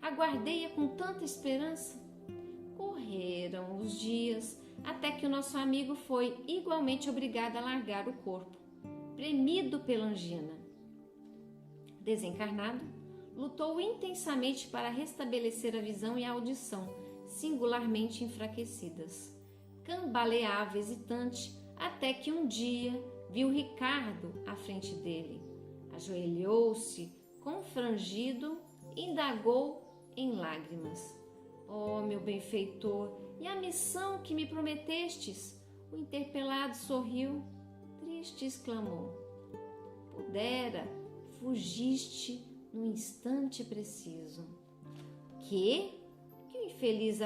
Aguardei-a com tanta esperança? Correram os dias até que o nosso amigo foi igualmente obrigado a largar o corpo, premido pela angina. Desencarnado, lutou intensamente para restabelecer a visão e a audição, singularmente enfraquecidas. Cambaleava hesitante até que um dia viu Ricardo à frente dele. Ajoelhou-se, confrangido, indagou em lágrimas: ó meu benfeitor, e a missão que me prometestes? O interpelado sorriu, triste exclamou: pudera, fugiste no instante preciso. Que o infeliz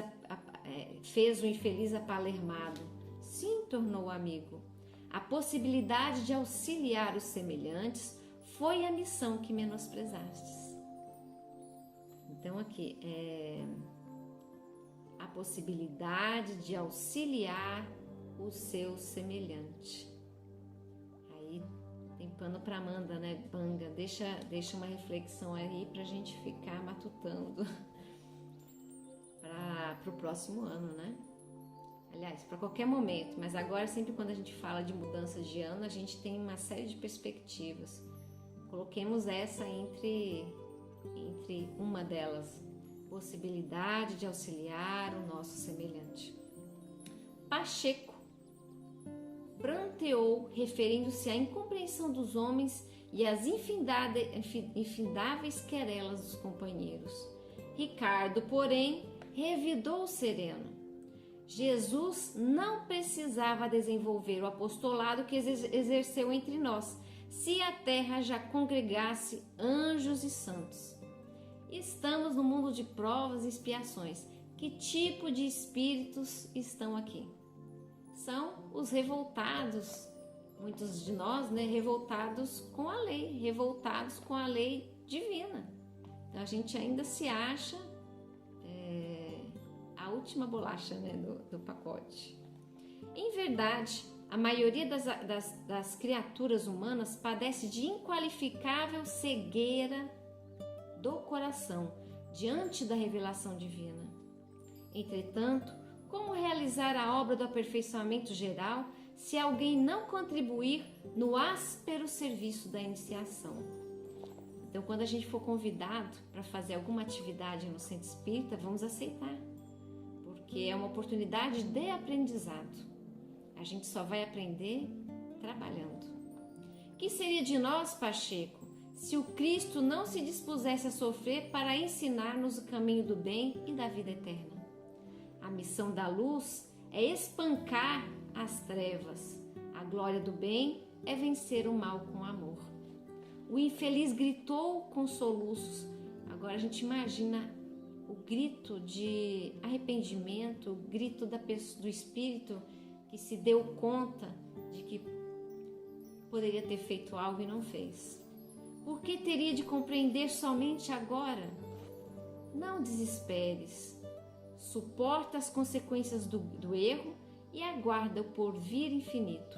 fez o infeliz apalermado? Sim, tornou o amigo. A possibilidade de auxiliar os semelhantes foi a missão que menosprezastes. Então aqui a possibilidade de auxiliar o seu semelhante. Aí tem pano para Amanda, né? Banga, deixa uma reflexão aí pra gente ficar matutando para o próximo ano, né? Aliás, para qualquer momento, mas agora sempre quando a gente fala de mudanças de ano, a gente tem uma série de perspectivas. Coloquemos essa entre uma delas, possibilidade de auxiliar o nosso semelhante. Pacheco pranteou, referindo-se à incompreensão dos homens e às infindáveis querelas dos companheiros. Ricardo, porém, revidou sereno. Jesus não precisava desenvolver o apostolado que exerceu entre nós. se a terra já congregasse anjos e santos. Estamos no mundo de provas e expiações. Que tipo de espíritos estão aqui? São os revoltados, muitos de nós, né, revoltados com a lei, revoltados com a lei divina. Então a gente ainda se acha a última bolacha, né, do pacote. Em verdade, a maioria das criaturas humanas padece de inqualificável cegueira do coração diante da revelação divina. Entretanto, como realizar a obra do aperfeiçoamento geral se alguém não contribuir no áspero serviço da iniciação? Então, quando a gente for convidado para fazer alguma atividade no centro espírita, vamos aceitar, porque é uma oportunidade de aprendizado. A gente só vai aprender trabalhando. Que seria de nós, Pacheco, se o Cristo não se dispusesse a sofrer para ensinar-nos o caminho do bem e da vida eterna? A missão da luz é espancar as trevas. A glória do bem é vencer o mal com amor. O infeliz gritou com soluços. Agora a gente imagina o grito de arrependimento, o grito do espírito que se deu conta de que poderia ter feito algo e não fez. Por que teria de compreender somente agora? Não desesperes. Suporta as consequências do erro e aguarda o porvir infinito.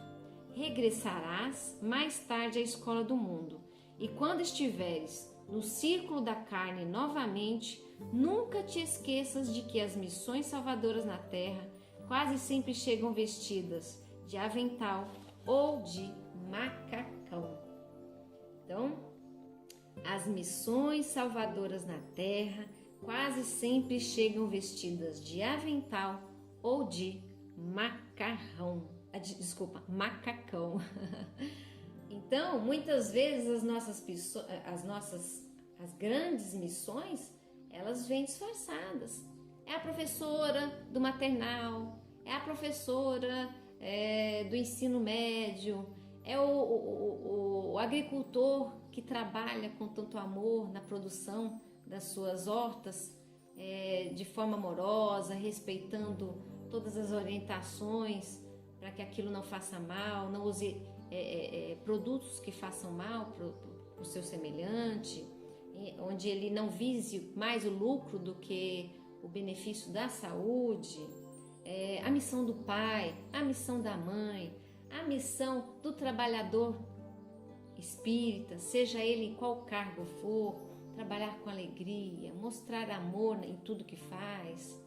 Regressarás mais tarde à escola do mundo, e quando estiveres no círculo da carne novamente, nunca te esqueças de que as missões salvadoras na terra quase sempre chegam vestidas de avental ou de macacão. Então, as missões salvadoras na terra quase sempre chegam vestidas de avental ou de macacão. Então, muitas vezes as grandes missões, elas vêm disfarçadas. É a professora do maternal, é a professora do ensino médio, é o agricultor que trabalha com tanto amor na produção das suas hortas, de forma amorosa, respeitando todas as orientações para que aquilo não faça mal, não use produtos que façam mal para o seu semelhante, onde ele não vise mais o lucro do que o benefício da saúde. A missão do pai, a missão da mãe, a missão do trabalhador espírita, seja ele em qual cargo for, trabalhar com alegria, mostrar amor em tudo que faz.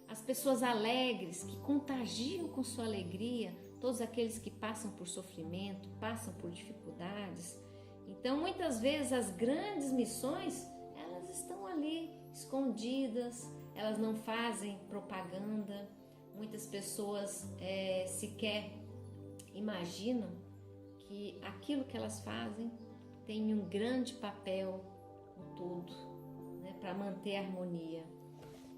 As pessoas alegres que contagiam com sua alegria todos aqueles que passam por sofrimento, passam por dificuldades. Então, muitas vezes as grandes missões, elas estão ali escondidas, elas não fazem propaganda. Muitas pessoas sequer imaginam que aquilo que elas fazem tem um grande papel no todo, né, para manter a harmonia.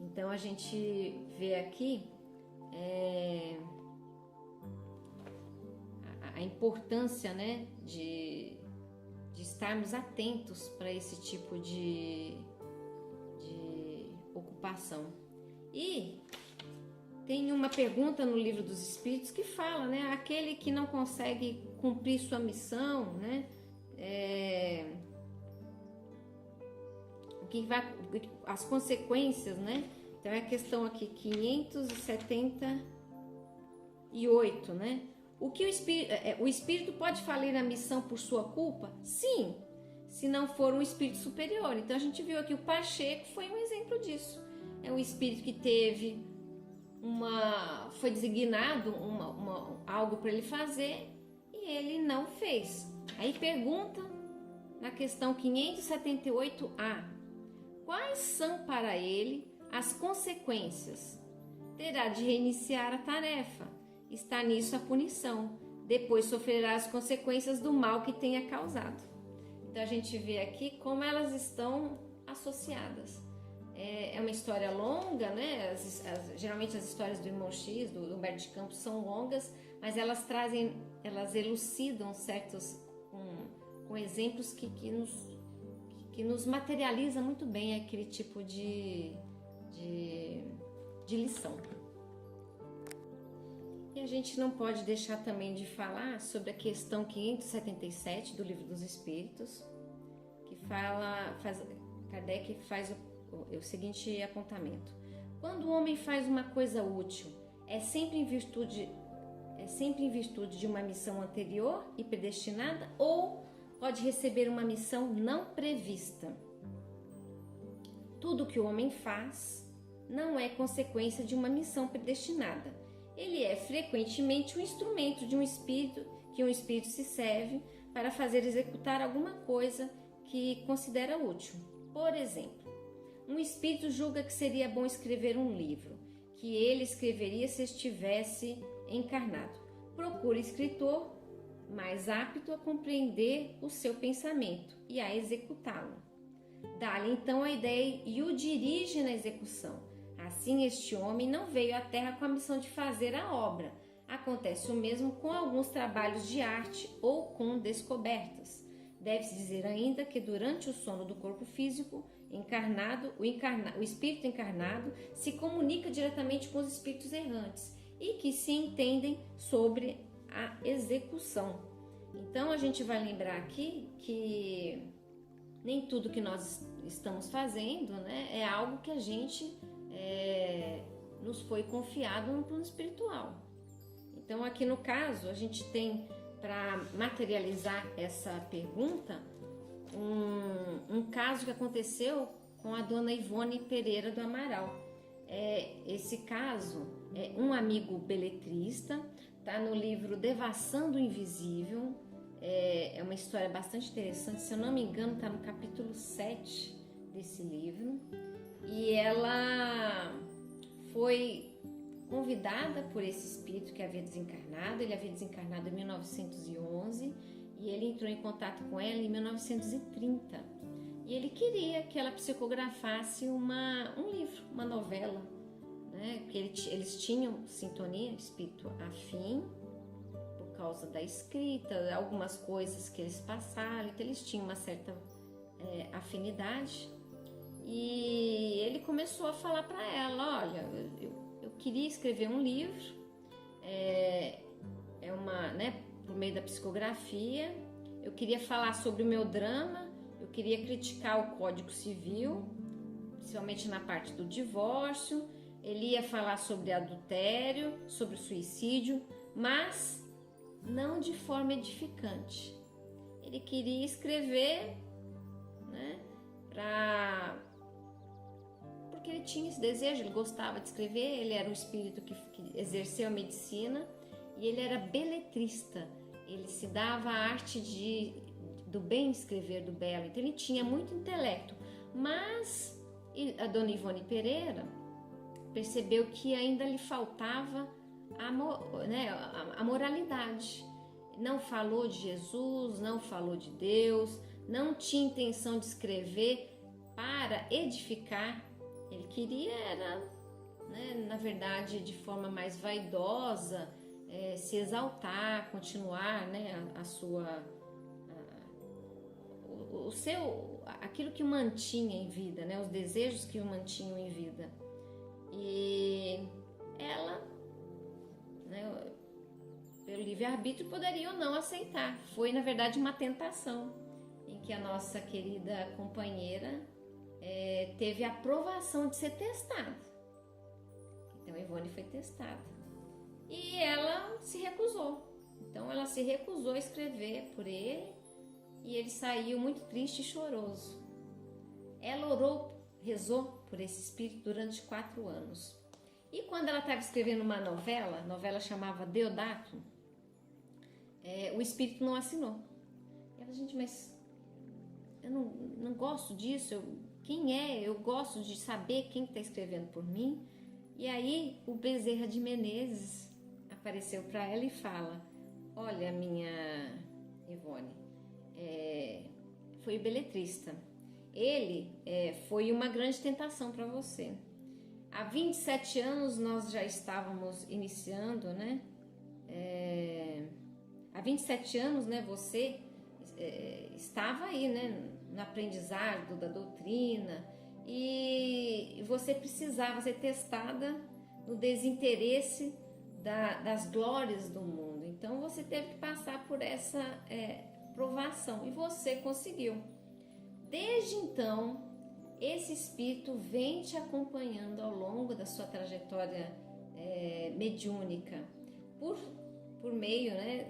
Então a gente vê aqui a importância, né, de estarmos atentos para esse tipo de ocupação. E tem uma pergunta no Livro dos Espíritos que fala, né, aquele que não consegue cumprir sua missão, né, as consequências, né? Então é a questão aqui 578, né? O espírito pode falir a missão por sua culpa? Sim, se não for um espírito superior. Então a gente viu aqui o Pacheco foi um exemplo disso. É um espírito que teve foi designado algo para ele fazer e ele não fez. Aí pergunta na questão 578A: quais são para ele as consequências? Terá de reiniciar a tarefa. Está nisso a punição. Depois sofrerá as consequências do mal que tenha causado. Então a gente vê aqui como elas estão associadas. É uma história longa, né? Geralmente as histórias do Irmão X, do Humberto de Campos, são longas, mas elas trazem, elas elucidam certos com exemplos que nos materializa muito bem aquele tipo de lição. E a gente não pode deixar também de falar sobre a questão 577 do Livro dos Espíritos, que Kardec faz o seguinte apontamento: quando o homem faz uma coisa útil, é sempre em virtude de uma missão anterior e predestinada, ou pode receber uma missão não prevista. Tudo que o homem faz não é consequência de uma missão predestinada. Ele é frequentemente um instrumento de um espírito, que um espírito se serve para fazer executar alguma coisa que considera útil. Por exemplo, um espírito julga que seria bom escrever um livro, que ele escreveria se estivesse encarnado. Procura escritor mais apto a compreender o seu pensamento e a executá-lo. Dá-lhe então a ideia e o dirige na execução. Assim, este homem não veio à Terra com a missão de fazer a obra. Acontece o mesmo com alguns trabalhos de arte ou com descobertas. Deve-se dizer ainda que durante o sono do corpo físico o espírito encarnado se comunica diretamente com os espíritos errantes e que se entendem sobre a execução. Então a gente vai lembrar aqui que nem tudo que nós estamos fazendo, né, é algo que a gente nos foi confiado no plano espiritual. Então aqui no caso a gente tem, para materializar essa pergunta, um caso que aconteceu com a dona Ivone Pereira do Amaral. Esse caso é um amigo beletrista, está no livro Devassando o Invisível. É uma história bastante interessante, se eu não me engano está no capítulo 7 desse livro, e ela foi convidada por esse espírito que havia desencarnado. Ele havia desencarnado em 1911 e ele entrou em contato com ela em 1930, e ele queria que ela psicografasse um livro, uma novela, né? Que eles tinham sintonia, espírito afim, por causa da escrita, algumas coisas que eles passaram, então eles tinham uma certa afinidade. E ele começou a falar para ela: olha, eu queria escrever um livro, por meio da psicografia, eu queria falar sobre o meu drama, eu queria criticar o Código Civil, principalmente na parte do divórcio, ele ia falar sobre adultério, sobre suicídio, mas não de forma edificante. Ele queria escrever, né, porque ele tinha esse desejo, ele gostava de escrever, ele era um espírito que exerceu a medicina e ele era beletrista, ele se dava a arte do bem escrever, do belo, então ele tinha muito intelecto, mas a dona Ivone Pereira percebeu que ainda lhe faltava a moralidade. Não falou de Jesus, não falou de Deus, não tinha intenção de escrever para edificar. Ele queria, na verdade, de forma mais vaidosa, se exaltar, continuar, aquilo que o mantinha em vida, os desejos que o mantinham em vida. E ela, pelo livre-arbítrio, poderia ou não aceitar. Foi, na verdade, uma tentação em que a nossa querida companheira teve a aprovação de ser testada. Então, Ivone foi testada. E ela se recusou. Então, ela se recusou a escrever por ele e ele saiu muito triste e choroso. Ela rezou por esse espírito durante 4 anos. E quando ela estava escrevendo uma novela, a novela chamava Deodato, o espírito não assinou. Ela, gente, mas eu não gosto disso, quem é? Eu gosto de saber quem está escrevendo por mim. E aí o Bezerra de Menezes apareceu para ela e fala: olha, minha Ivone, foi beletrista. Ele foi uma grande tentação para você. Há 27 anos nós já estávamos iniciando, há 27 anos, né, você estava aí, né, no aprendizado da doutrina, e você precisava ser testada no desinteresse das glórias do mundo. Então você teve que passar por essa provação, e você conseguiu. Desde então, esse espírito vem te acompanhando ao longo da sua trajetória mediúnica. Por meio, né,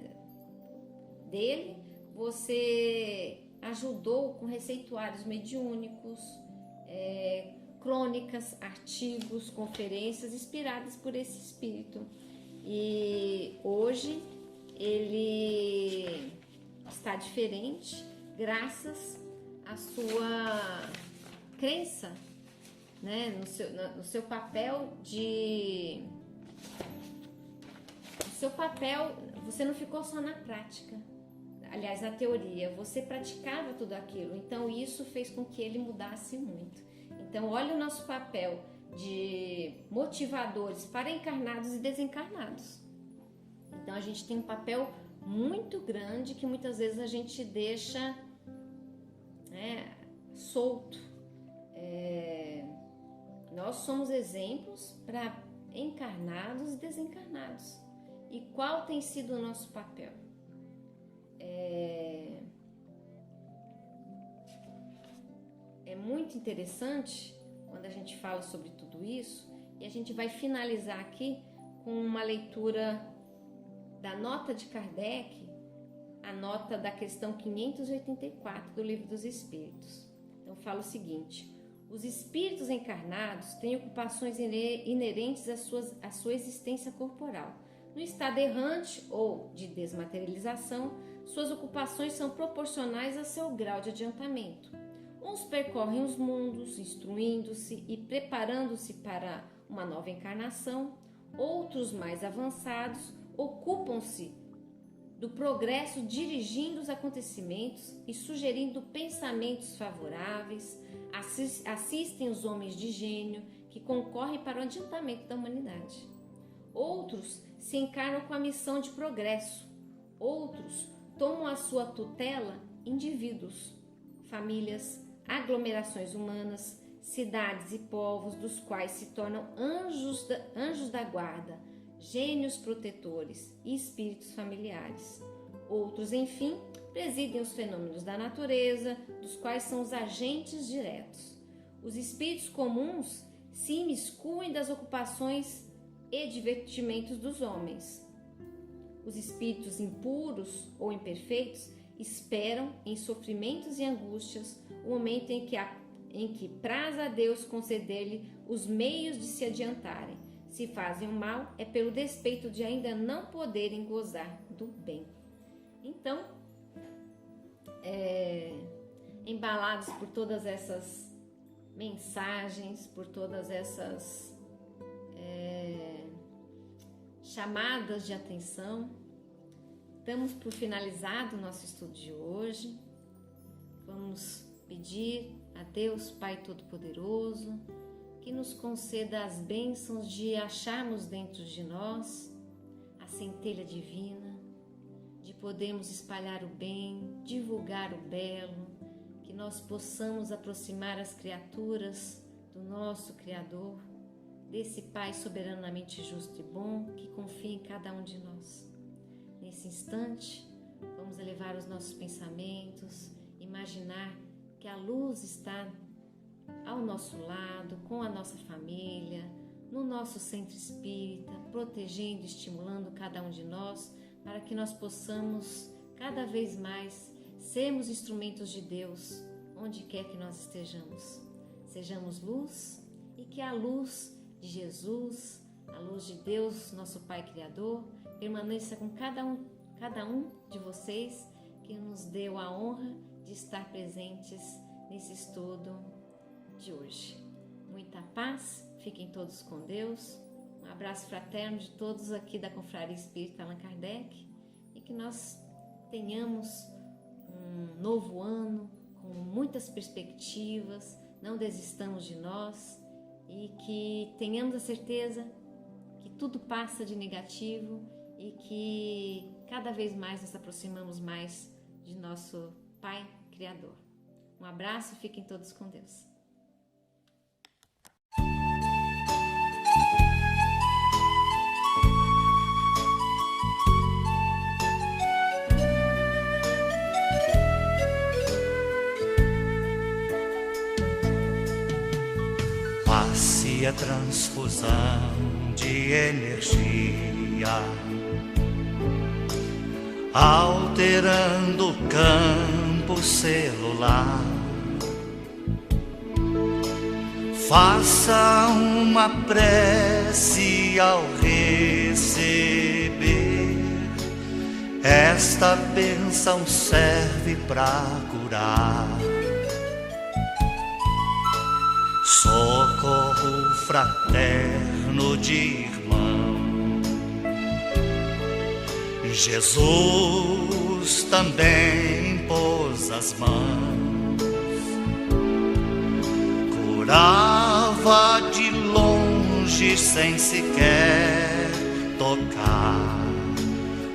dele, você ajudou com receituários mediúnicos, crônicas, artigos, conferências inspiradas por esse espírito. E hoje ele está diferente graças à sua crença, né, no seu papel de... Você não ficou só na prática, aliás, na teoria, você praticava tudo aquilo, então isso fez com que ele mudasse muito. Então, olha o nosso papel de motivadores para encarnados e desencarnados. Então, a gente tem um papel muito grande que muitas vezes a gente deixa, né, solto. Nós somos exemplos para encarnados e desencarnados. E qual tem sido o nosso papel? É muito interessante quando a gente fala sobre tudo isso, e a gente vai finalizar aqui com uma leitura da nota de Kardec, a nota da questão 584 do Livro dos Espíritos. Então fala o seguinte: os espíritos encarnados têm ocupações inerentes à sua existência corporal. No estado errante ou de desmaterialização, suas ocupações são proporcionais a seu grau de adiantamento. Uns percorrem os mundos, instruindo-se e preparando-se para uma nova encarnação. Outros, mais avançados, ocupam-se do progresso, dirigindo os acontecimentos e sugerindo pensamentos favoráveis, assistem os homens de gênio que concorrem para o adiantamento da humanidade. Outros se encarnam com a missão de progresso. Outros tomam à sua tutela indivíduos, famílias, aglomerações humanas, cidades e povos, dos quais se tornam anjos da guarda, gênios protetores e espíritos familiares. Outros, enfim, presidem os fenômenos da natureza, dos quais são os agentes diretos. Os espíritos comuns se imiscuem das ocupações e divertimentos dos homens. Os espíritos impuros ou imperfeitos esperam em sofrimentos e angústias o momento em que praz a Deus conceder-lhe os meios de se adiantarem. Se fazem o mal, é pelo despeito de ainda não poderem gozar do bem. Então, embalados por todas essas mensagens, por todas essas chamadas de atenção, damos por finalizado o nosso estudo de hoje. Vamos pedir a Deus Pai Todo-Poderoso que nos conceda as bênçãos de acharmos dentro de nós a centelha divina, de podermos espalhar o bem, divulgar o belo, que nós possamos aproximar as criaturas do nosso Criador, desse Pai soberanamente justo e bom que confia em cada um de nós. Nesse instante, vamos elevar os nossos pensamentos, imaginar que a luz está ao nosso lado, com a nossa família, no nosso centro espírita, protegendo e estimulando cada um de nós, para que nós possamos cada vez mais sermos instrumentos de Deus, onde quer que nós estejamos. Sejamos luz, e que a luz de Jesus, a luz de Deus, nosso Pai Criador, permaneça com cada um de vocês que nos deu a honra de estar presentes nesse estudo de hoje. Muita paz, fiquem todos com Deus. Um abraço fraterno de todos aqui da Confraria Espírita Allan Kardec, e que nós tenhamos um novo ano com muitas perspectivas, não desistamos de nós e que tenhamos a certeza que tudo passa de negativo e que cada vez mais nos aproximamos mais de nosso Pai Criador. Um abraço e fiquem todos com Deus. Passe a transfusão de energia, alterando o campo celular. Faça uma prece ao receber. Esta bênção serve para curar. Socorro fraterno de irmão. Jesus também pôs as mãos, curava de longe sem sequer tocar,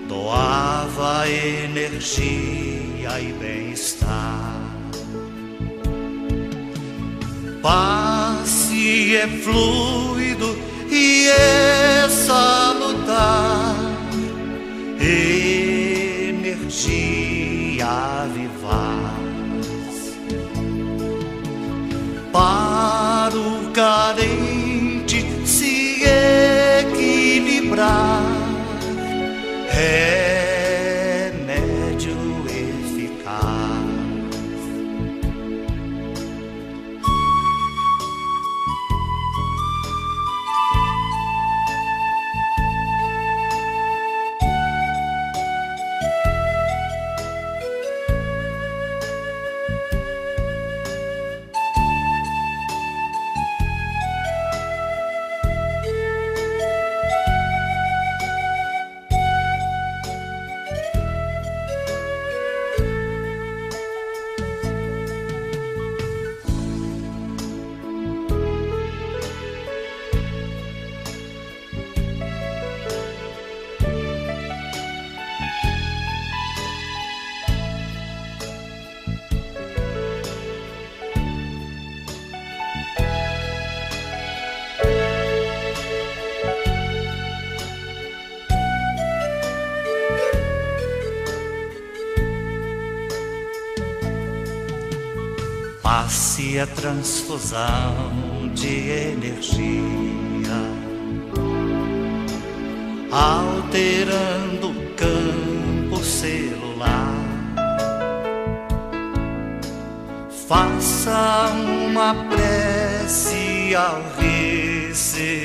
doava energia e bem-estar. Passe é fluido e é salutar, energia vivaz. Para o carente se equilibrar, remédio eficaz. Passe a transfusão de energia, alterando o campo celular. Faça uma prece ao receber.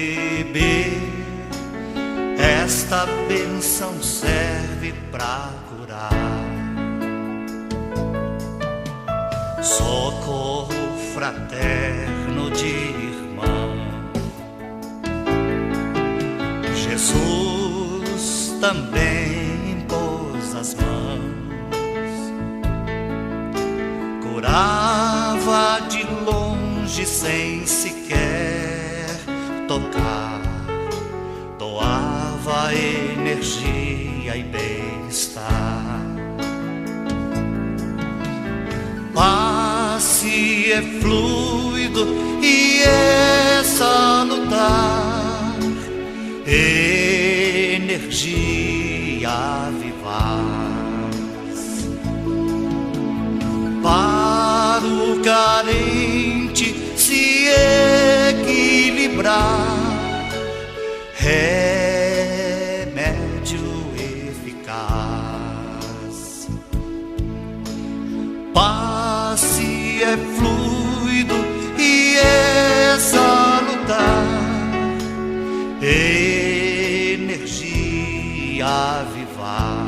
Esta bênção serve para curar. Socorro fraterno de irmão. Jesus também pôs as mãos, curava de longe sem sequer tocar, doava energia e bem-estar. Passe é fluido e é salutar, energia vivaz. Para o carente se equilibrar, remédio eficaz. Passe é fluido e é salutar, energia vivaz.